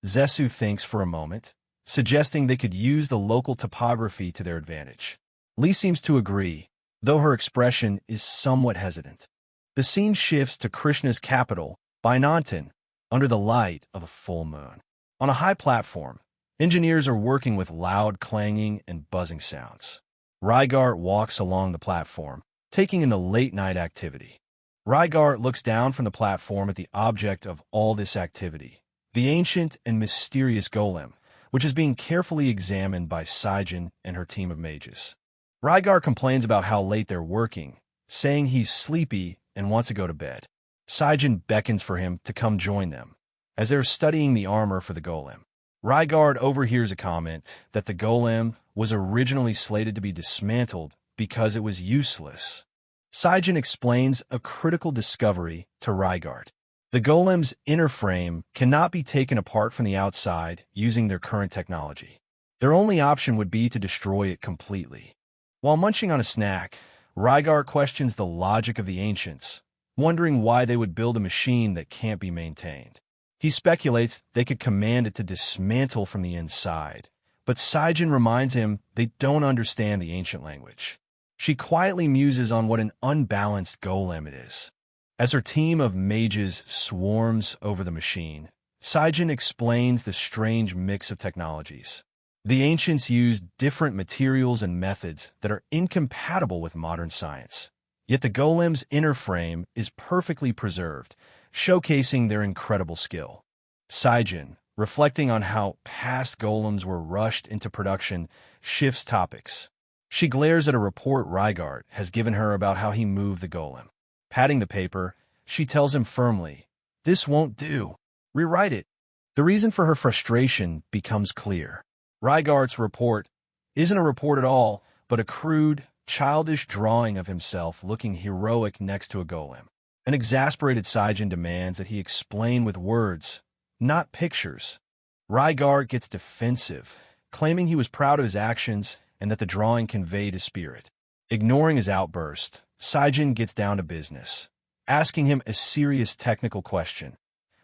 [SPEAKER 1] Zesu thinks for a moment, suggesting they could use the local topography to their advantage. Lee seems to agree, though her expression is somewhat hesitant. The scene shifts to Krishna's capital, Bainantan, under the light of a full moon. On a high platform, engineers are working with loud clanging and buzzing sounds. Rygart walks along the platform, taking in the late-night activity. Rygart looks down from the platform at the object of all this activity, the ancient and mysterious golem, which is being carefully examined by Saijin and her team of mages. Rygart complains about how late they're working, saying he's sleepy and wants to go to bed. Saijin beckons for him to come join them, as they're studying the armor for the golem. Rygart overhears a comment that the golem was originally slated to be dismantled because it was useless. Saijin explains a critical discovery to Ryegard. The golem's inner frame cannot be taken apart from the outside using their current technology. Their only option would be to destroy it completely. While munching on a snack, Ryegard questions the logic of the ancients, wondering why they would build a machine that can't be maintained. He speculates they could command it to dismantle from the inside, but Saijin reminds him they don't understand the ancient language. She quietly muses on what an unbalanced golem it is. As her team of mages swarms over the machine, Saijin explains the strange mix of technologies. The ancients used different materials and methods that are incompatible with modern science. Yet the golem's inner frame is perfectly preserved, showcasing their incredible skill. Saijin, reflecting on how past golems were rushed into production, shifts topics. She glares at a report Ryegard has given her about how he moved the golem. Patting the paper, she tells him firmly, "This won't do. Rewrite it." The reason for her frustration becomes clear. Ryegard's report isn't a report at all, but a crude, childish drawing of himself looking heroic next to a golem. An exasperated Saijin demands that he explain with words, not pictures. Ryegard gets defensive, claiming he was proud of his actions and that the drawing conveyed his spirit. Ignoring his outburst, Saijin gets down to business, asking him a serious technical question.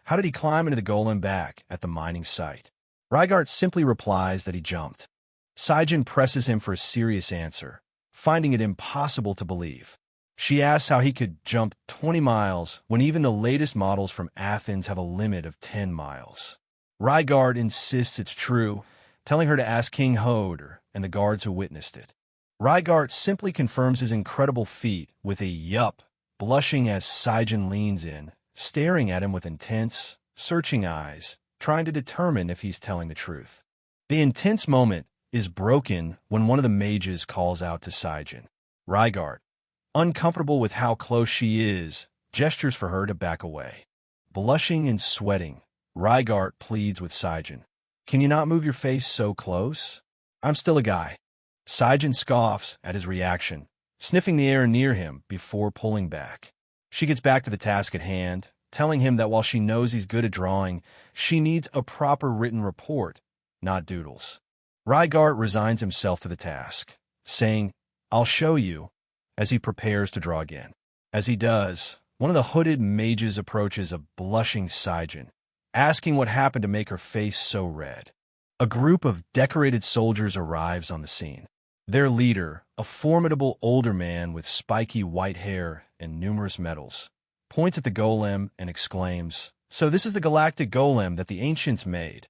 [SPEAKER 1] How did he climb into the golem back at the mining site? Ryegard simply replies that he jumped. Saijin presses him for a serious answer, finding it impossible to believe. She asks how he could jump 20 miles when even the latest models from Athens have a limit of 10 miles. Ryegard insists it's true, telling her to ask King Hoder and the guards who witnessed it. Ryegard simply confirms his incredible feat with a yup, blushing as Saijin leans in, staring at him with intense, searching eyes, trying to determine if he's telling the truth. The intense moment is broken when one of the mages calls out to Saijin. Ryegard, uncomfortable with how close she is, gestures for her to back away. Blushing and sweating, Ryegard pleads with Saijin. "Can you not move your face so close? I'm still a guy." Saijin scoffs at his reaction, sniffing the air near him before pulling back. She gets back to the task at hand, telling him that while she knows he's good at drawing, she needs a proper written report, not doodles. Ryegard resigns himself to the task, saying, "I'll show you," as he prepares to draw again. As he does, one of the hooded mages approaches a blushing Saijin, asking what happened to make her face so red. A group of decorated soldiers arrives on the scene. Their leader, a formidable older man with spiky white hair and numerous medals, points at the golem and exclaims, "So this is the galactic golem that the ancients made."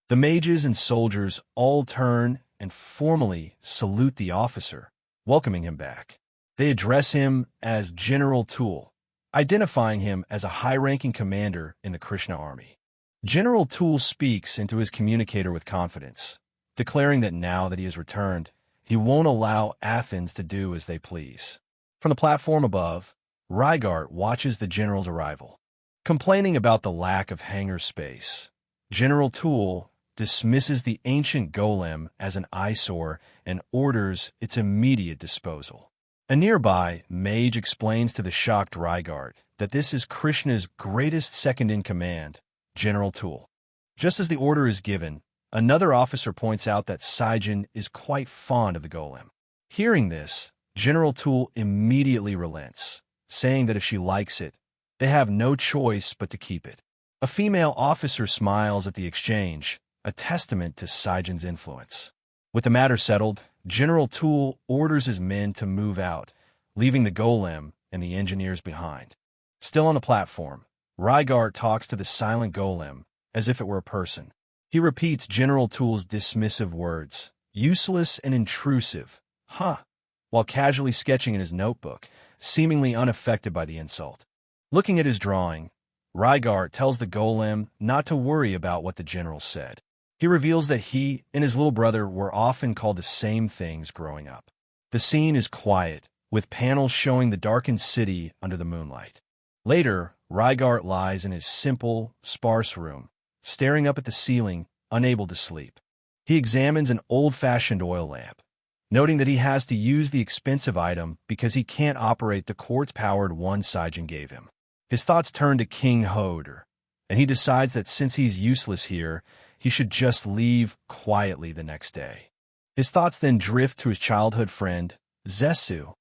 [SPEAKER 1] The mages and soldiers all turn and formally salute the officer, welcoming him back. They address him as General Tool, identifying him as a high-ranking commander in the Krishna army. General Tool speaks into his communicator with confidence, declaring that now that he has returned, he won't allow Athens to do as they please. From the platform above, Ryegard watches the general's arrival. Complaining about the lack of hangar space, General Tool dismisses the ancient golem as an eyesore and orders its immediate disposal. A nearby mage explains to the shocked Ryegard that this is Krishna's greatest second-in-command, General Tool. Just as the order is given, another officer points out that Saijin is quite fond of the golem. Hearing this, General Tool immediately relents, saying that if she likes it, they have no choice but to keep it. A female officer smiles at the exchange, a testament to Saijin's influence. With the matter settled, General Tool orders his men to move out, leaving the golem and the engineers behind. Still on the platform, Ryegard talks to the silent golem as if it were a person. He repeats General Tool's dismissive words, useless and intrusive, while casually sketching in his notebook, seemingly unaffected by the insult. Looking at his drawing, Ryegard tells the golem not to worry about what the general said. He reveals that he and his little brother were often called the same things growing up. The scene is quiet, with panels showing the darkened city under the moonlight. Later, Ryegard lies in his simple, sparse room, staring up at the ceiling, unable to sleep. He examines an old-fashioned oil lamp, noting that he has to use the expensive item because he can't operate the quartz-powered one Saijin gave him. His thoughts turn to King Hoder, and he decides that since he's useless here, he should just leave quietly the next day. His thoughts then drift to his childhood friend, Zesu,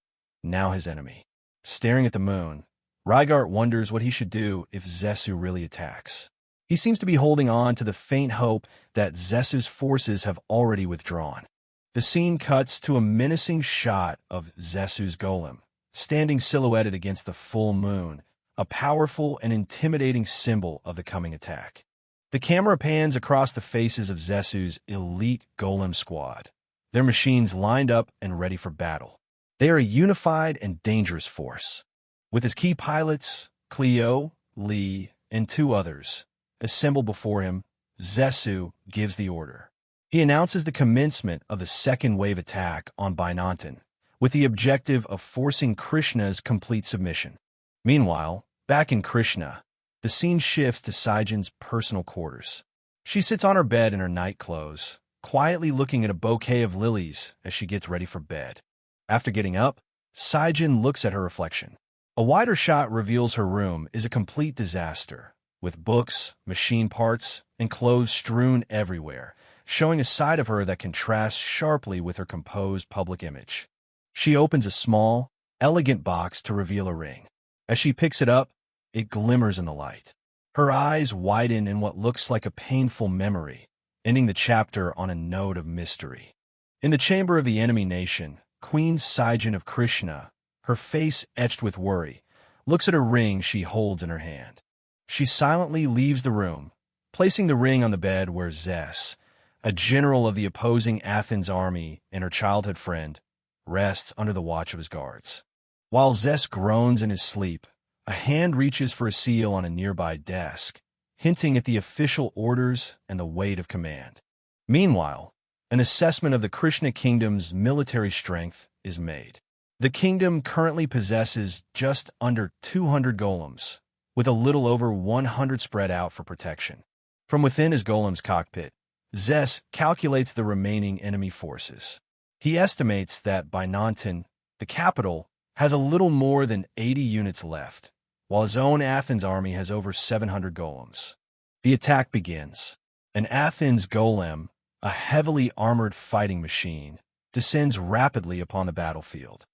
[SPEAKER 1] now his enemy. Staring at the moon, Rygart wonders what he should do if Zesu really attacks. He seems to be holding on to the faint hope that Zesu's forces have already withdrawn. The scene cuts to a menacing shot of Zesu's golem, standing silhouetted against the full moon, a powerful and intimidating symbol of the coming attack. The camera pans across the faces of Zesu's elite golem squad, their machines lined up and ready for battle. They are a unified and dangerous force. With his key pilots, Cleo, Lee, and 2 others, assembled before him, Zesu gives the order. He announces the commencement of the second wave attack on Bainanten, with the objective of forcing Krishna's complete submission. Meanwhile, back in Krishna, the scene shifts to Saijin's personal quarters. She sits on her bed in her night clothes, quietly looking at a bouquet of lilies as she gets ready for bed. After getting up, Saijin looks at her reflection. A wider shot reveals her room is a complete disaster, with books, machine parts, and clothes strewn everywhere, showing a side of her that contrasts sharply with her composed public image. She opens a small, elegant box to reveal a ring. As she picks it up, it glimmers in the light. Her eyes widen in what looks like a painful memory, ending the chapter on a note of mystery. In the chamber of the enemy nation, Queen Saijin of Krishna, her face etched with worry, looks at a ring she holds in her hand. She silently leaves the room, placing the ring on the bed where Zes, a general of the opposing Athens army and her childhood friend, rests under the watch of his guards. While Zes groans in his sleep, a hand reaches for a seal on a nearby desk, hinting at the official orders and the weight of command. Meanwhile, an assessment of the Krishna kingdom's military strength is made. The kingdom currently possesses just under 200 golems, with a little over 100 spread out for protection. From within his golem's cockpit, Zes calculates the remaining enemy forces. He estimates that Bainanten, the capital, has a little more than 80 units left, while his own Athens army has over 700 golems. The attack begins. An Athens golem, a heavily armored fighting machine, descends rapidly upon the battlefield.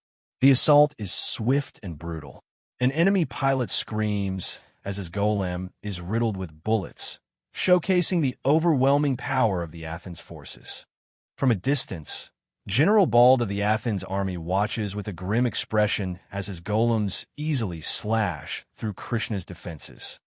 [SPEAKER 1] The assault is swift and brutal. An enemy pilot screams as his golem is riddled with bullets, showcasing the overwhelming power of the Athens forces. From a distance, General Bald of the Athens army watches with a grim expression as his golems easily slash through Krishna's defenses.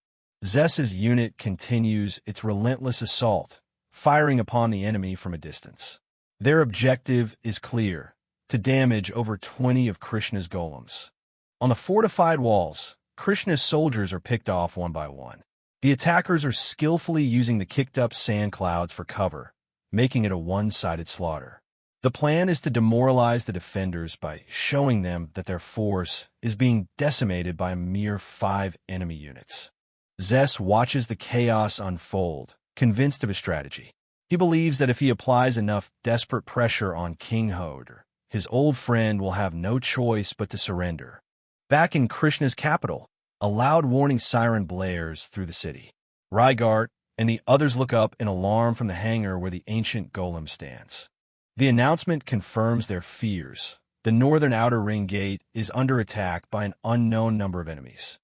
[SPEAKER 1] Zes's unit continues its relentless assault, firing upon the enemy from a distance. Their objective is clear: to damage over 20 of Krishna's golems. On the fortified walls, Krishna's soldiers are picked off one by one. The attackers are skillfully using the kicked-up sand clouds for cover, making it a one-sided slaughter. The plan is to demoralize the defenders by showing them that their force is being decimated by a mere 5 enemy units. Zes watches the chaos unfold, convinced of his strategy. He believes that if he applies enough desperate pressure on King Hoder, his old friend will have no choice but to surrender. Back in Krishna's capital, a loud warning siren blares through the city. Rygart and the others look up in alarm from the hangar where the ancient golem stands. The announcement confirms their fears. The northern outer ring gate is under attack by an unknown number of enemies.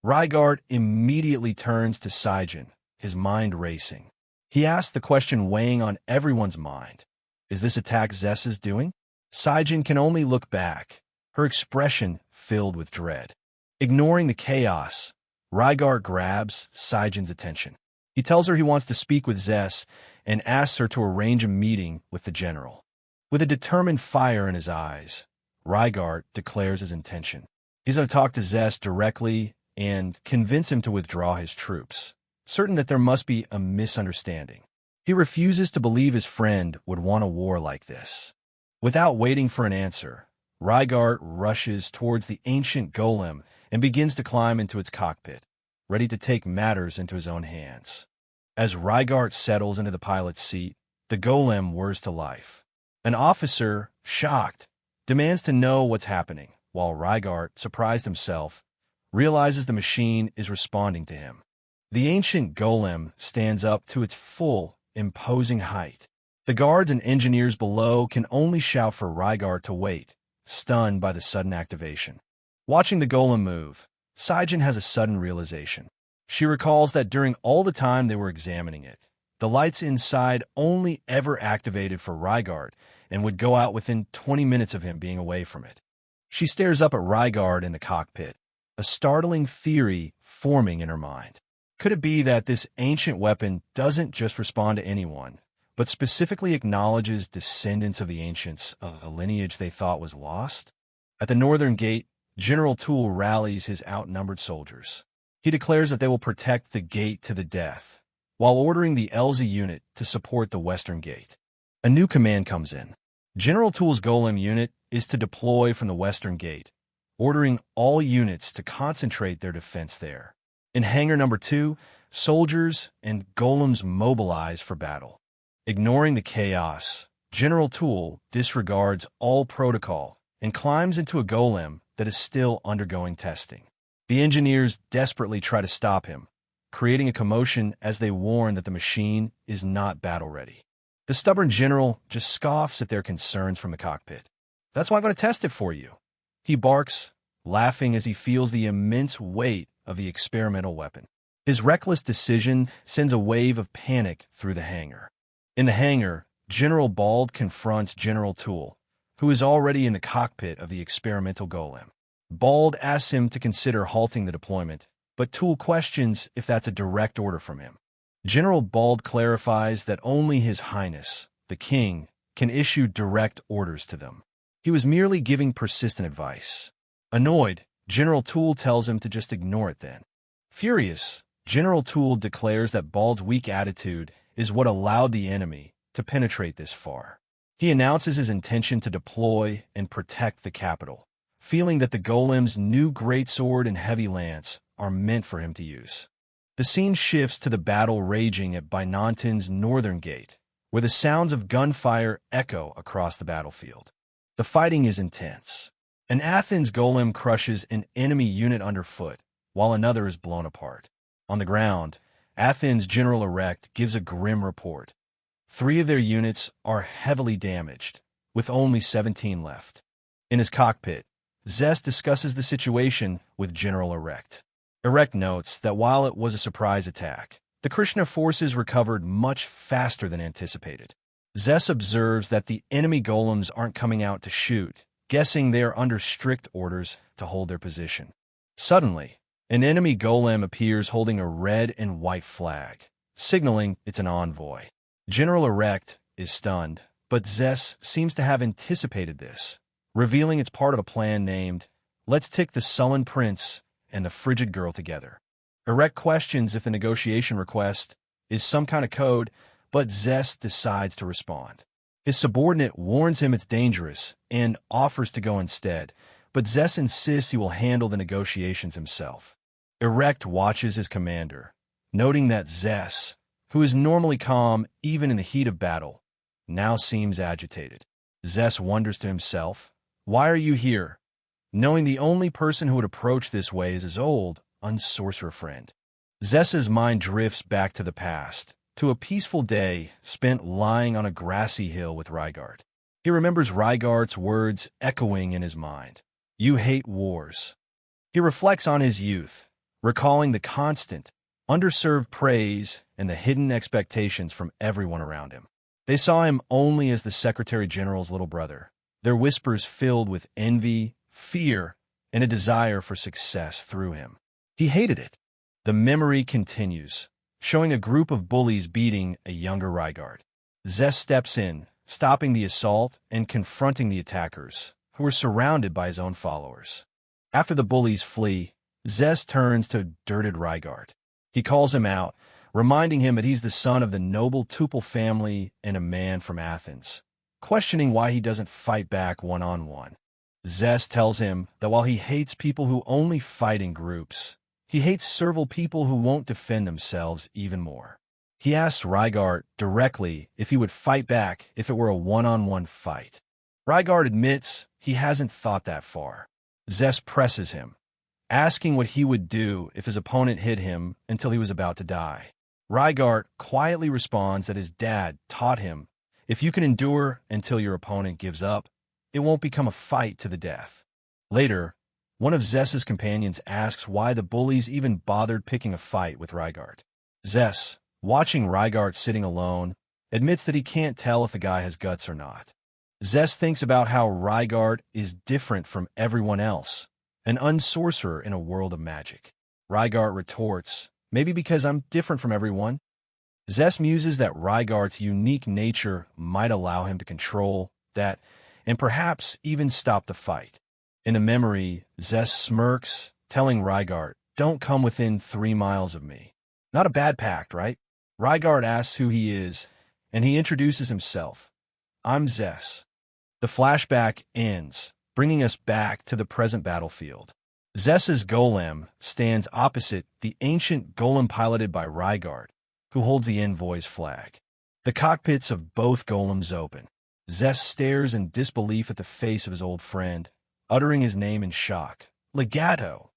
[SPEAKER 1] Rygart immediately turns to Saijin, his mind racing. He asks the question weighing on everyone's mind. Is this attack Zes doing? Saijin can only look back, her expression filled with dread. Ignoring the chaos, Rygart grabs Saijin's attention. He tells her he wants to speak with Zes and asks her to arrange a meeting with the general. With a determined fire in his eyes, Rygart declares his intention. He's going to talk to Zes directly and convince him to withdraw his troops, certain that there must be a misunderstanding. He refuses to believe his friend would want a war like this. Without waiting for an answer, Rygart rushes towards the ancient golem and begins to climb into its cockpit, ready to take matters into his own hands. As Rygart settles into the pilot's seat, The golem whirs to life. An officer, shocked, demands to know what's happening, while Rygart, surprised himself, realizes the machine is responding to him. The ancient golem stands up to its full, imposing height. The guards and engineers below can only shout for Rygart to wait, stunned by the sudden activation. Watching the golem move, Saijin has a sudden realization. She recalls that during all the time they were examining it, the lights inside only ever activated for Rygart and would go out within 20 minutes of him being away from it. She stares up at Rygart in the cockpit, a startling theory forming in her mind. Could it be that this ancient weapon doesn't just respond to anyone, but specifically acknowledges descendants of the ancients, a lineage they thought was lost? At the northern gate, General Tool rallies his outnumbered soldiers. He declares that they will protect the gate to the death, while ordering the LZ unit to support the western gate. A new command comes in. General Tool's golem unit is to deploy from the western gate, ordering all units to concentrate their defense there. In Hangar Number 2, soldiers and golems mobilize for battle. Ignoring the chaos, General Tool disregards all protocol and climbs into a golem that is still undergoing testing. The engineers desperately try to stop him, creating a commotion as they warn that the machine is not battle-ready. The stubborn general just scoffs at their concerns from the cockpit. "That's why I'm going to test it for you," he barks, laughing as he feels the immense weight of the experimental weapon. His reckless decision sends a wave of panic through the hangar. In the hangar, General Bald confronts General Tool, who is already in the cockpit of the experimental golem. Bald asks him to consider halting the deployment, but Tool questions if that's a direct order from him. General Bald clarifies that only His Highness, the King, can issue direct orders to them. He was merely giving persistent advice. Annoyed, General Tool tells him to just ignore it then. Furious, General Tool declares that Bald's weak attitude is what allowed the enemy to penetrate this far. He announces his intention to deploy and protect the capital, feeling that the golem's new greatsword and heavy lance are meant for him to use. The scene shifts to the battle raging at Binantin's northern gate, where the sounds of gunfire echo across the battlefield. The fighting is intense. An Athens golem crushes an enemy unit underfoot, while another is blown apart. On the ground, Athens' General Erect gives a grim report. 3 of their units are heavily damaged, with only 17 left. In his cockpit, Zest discusses the situation with General Erect. Erect notes that while it was a surprise attack, the Krishna forces recovered much faster than anticipated. Zest observes that the enemy golems aren't coming out to shoot, guessing they are under strict orders to hold their position. Suddenly, an enemy golem appears holding a red and white flag, signaling it's an envoy. General Erect is stunned, but Zest seems to have anticipated this, revealing it's part of a plan named, "Let's take the sullen prince and the frigid girl together." Erect questions if the negotiation request is some kind of code, but Zest decides to respond. His subordinate warns him it's dangerous and offers to go instead, but Zest insists he will handle the negotiations himself. Erect watches his commander, noting that Zest, who is normally calm even in the heat of battle, now seems agitated. Zest wonders to himself, "Why are you here?" knowing the only person who would approach this way is his old, unsorcerer friend. Zest's mind drifts back to the past, to a peaceful day spent lying on a grassy hill with Rygart. He remembers Rygart's words echoing in his mind, "You hate wars." He reflects on his youth, recalling the constant, underserved praise and the hidden expectations from everyone around him. They saw him only as the Secretary General's little brother, their whispers filled with envy, fear, and a desire for success through him. He hated it. The memory continues, showing a group of bullies beating a younger Rygart. Zest steps in, stopping the assault and confronting the attackers, who are surrounded by his own followers. After the bullies flee, Zest turns to dirted Rygart. He calls him out, reminding him that he's the son of the noble Tupel family and a man from Athens, questioning why he doesn't fight back one-on-one. Zest tells him that while he hates people who only fight in groups, he hates servile people who won't defend themselves even more. He asks Rygart directly if he would fight back if it were a one-on-one fight. Rygart admits he hasn't thought that far. Zess presses him, asking what he would do if his opponent hit him until he was about to die. Rygart quietly responds that his dad taught him, if you can endure until your opponent gives up, it won't become a fight to the death. Later, one of Zess's companions asks why the bullies even bothered picking a fight with Rygart. Zess, watching Rygart sitting alone, admits that he can't tell if the guy has guts or not. Zess thinks about how Rygart is different from everyone else, an unsorcerer in a world of magic. Rygart retorts, maybe because I'm different from everyone. Zess muses that Rygart's unique nature might allow him to control that, and perhaps even stop the fight. In a memory, Zess smirks, telling Rygart, don't come within 3 miles of me. Not a bad pact, right? Rygart asks who he is, and he introduces himself. I'm Zess. The flashback ends, bringing us back to the present battlefield. Zess's golem stands opposite the ancient golem piloted by Rygart, who holds the envoy's flag. The cockpits of both golems open. Zess stares in disbelief at the face of his old friend, uttering his name in shock. Legato!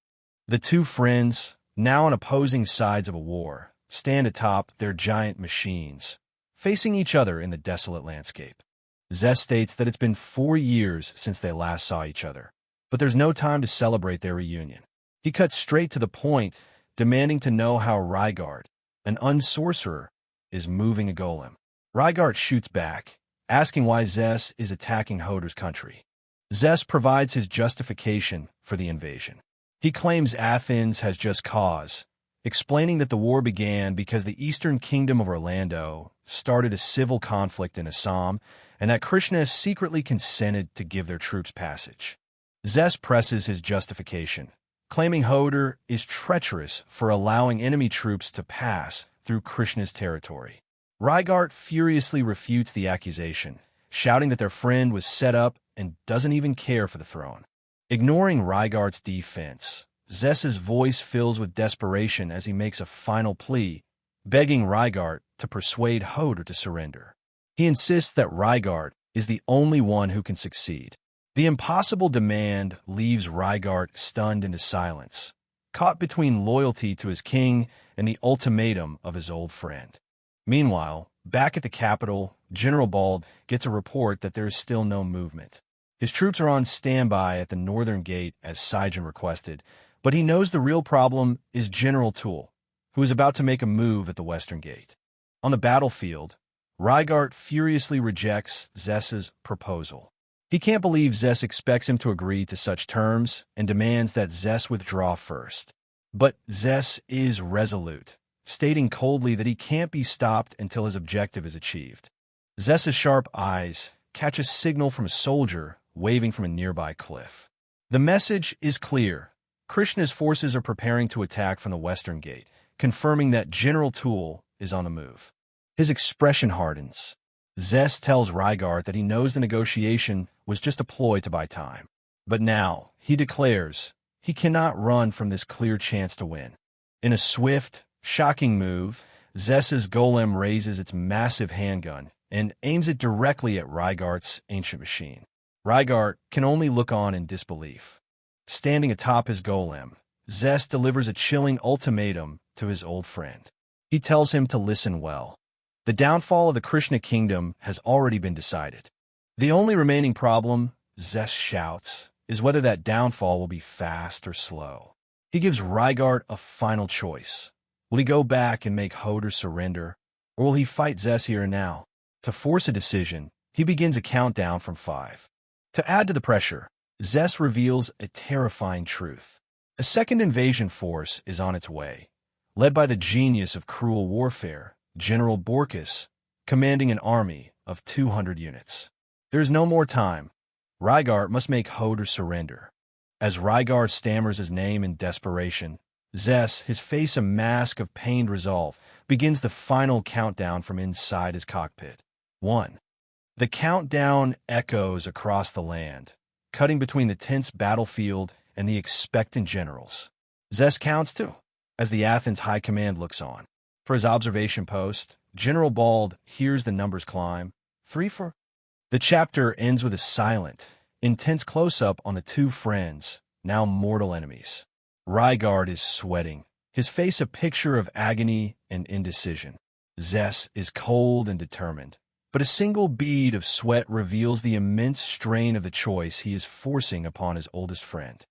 [SPEAKER 1] The two friends, now on opposing sides of a war, stand atop their giant machines, facing each other in the desolate landscape. Zess states that it's been 4 years since they last saw each other, but there's no time to celebrate their reunion. He cuts straight to the point, demanding to know how Rygart, an unsorcerer, is moving a golem. Rygart shoots back, asking why Zess is attacking Hodor's country. Zess provides his justification for the invasion. He claims Athens has just cause, explaining that the war began because the Eastern Kingdom of Orlando started a civil conflict in Assam, and that Krishna secretly consented to give their troops passage. Zess presses his justification, claiming Hodor is treacherous for allowing enemy troops to pass through Krishna's territory. Rygart furiously refutes the accusation, shouting that their friend was set up and doesn't even care for the throne. Ignoring Rygart's defense, Zess's voice fills with desperation as he makes a final plea, begging Rygart to persuade Hodor to surrender. He insists that Rygart is the only one who can succeed. The impossible demand leaves Rygart stunned into silence, caught between loyalty to his king and the ultimatum of his old friend. Meanwhile, back at the capital, General Bald gets a report that there is still no movement. His troops are on standby at the northern gate as Saijan requested, but he knows the real problem is General Tool, who is about to make a move at the western gate. On the battlefield, Rygart furiously rejects Zess's proposal. He can't believe Zess expects him to agree to such terms and demands that Zess withdraw first. But Zess is resolute, stating coldly that he can't be stopped until his objective is achieved. Zess's sharp eyes catch a signal from a soldier waving from a nearby cliff. The message is clear. Krishna's forces are preparing to attack from the western gate, confirming that General Tool is on the move. His expression hardens. Zess tells Rygart that he knows the negotiation was just a ploy to buy time. But now, he declares, he cannot run from this clear chance to win. In a swift, shocking move, Zess's golem raises its massive handgun and aims it directly at Rygart's ancient machine. Rygart can only look on in disbelief. Standing atop his golem, Zess delivers a chilling ultimatum to his old friend. He tells him to listen well. The downfall of the Krishna kingdom has already been decided. The only remaining problem, Zess shouts, is whether that downfall will be fast or slow. He gives Rygart a final choice. Will he go back and make Hodor surrender, or will he fight Zess here and now? To force a decision, he begins a countdown from 5. To add to the pressure, Zess reveals a terrifying truth. A second invasion force is on its way, led by the genius of cruel warfare, General Borkus, commanding an army of 200 units. There is no more time. Rygart must make Hodor surrender. As Rygart stammers his name in desperation, Zess, his face a mask of pained resolve, begins the final countdown from inside his cockpit. 1. The countdown echoes across the land, cutting between the tense battlefield and the expectant generals. Zess counts too, as the Athens High Command looks on. For his observation post, General Bald hears the numbers climb. 3-4. The chapter ends with a silent, intense close-up on the two friends, now mortal enemies. Rygard is sweating, his face a picture of agony and indecision. Zess is cold and determined, but a single bead of sweat reveals the immense strain of the choice he is forcing upon his oldest friend.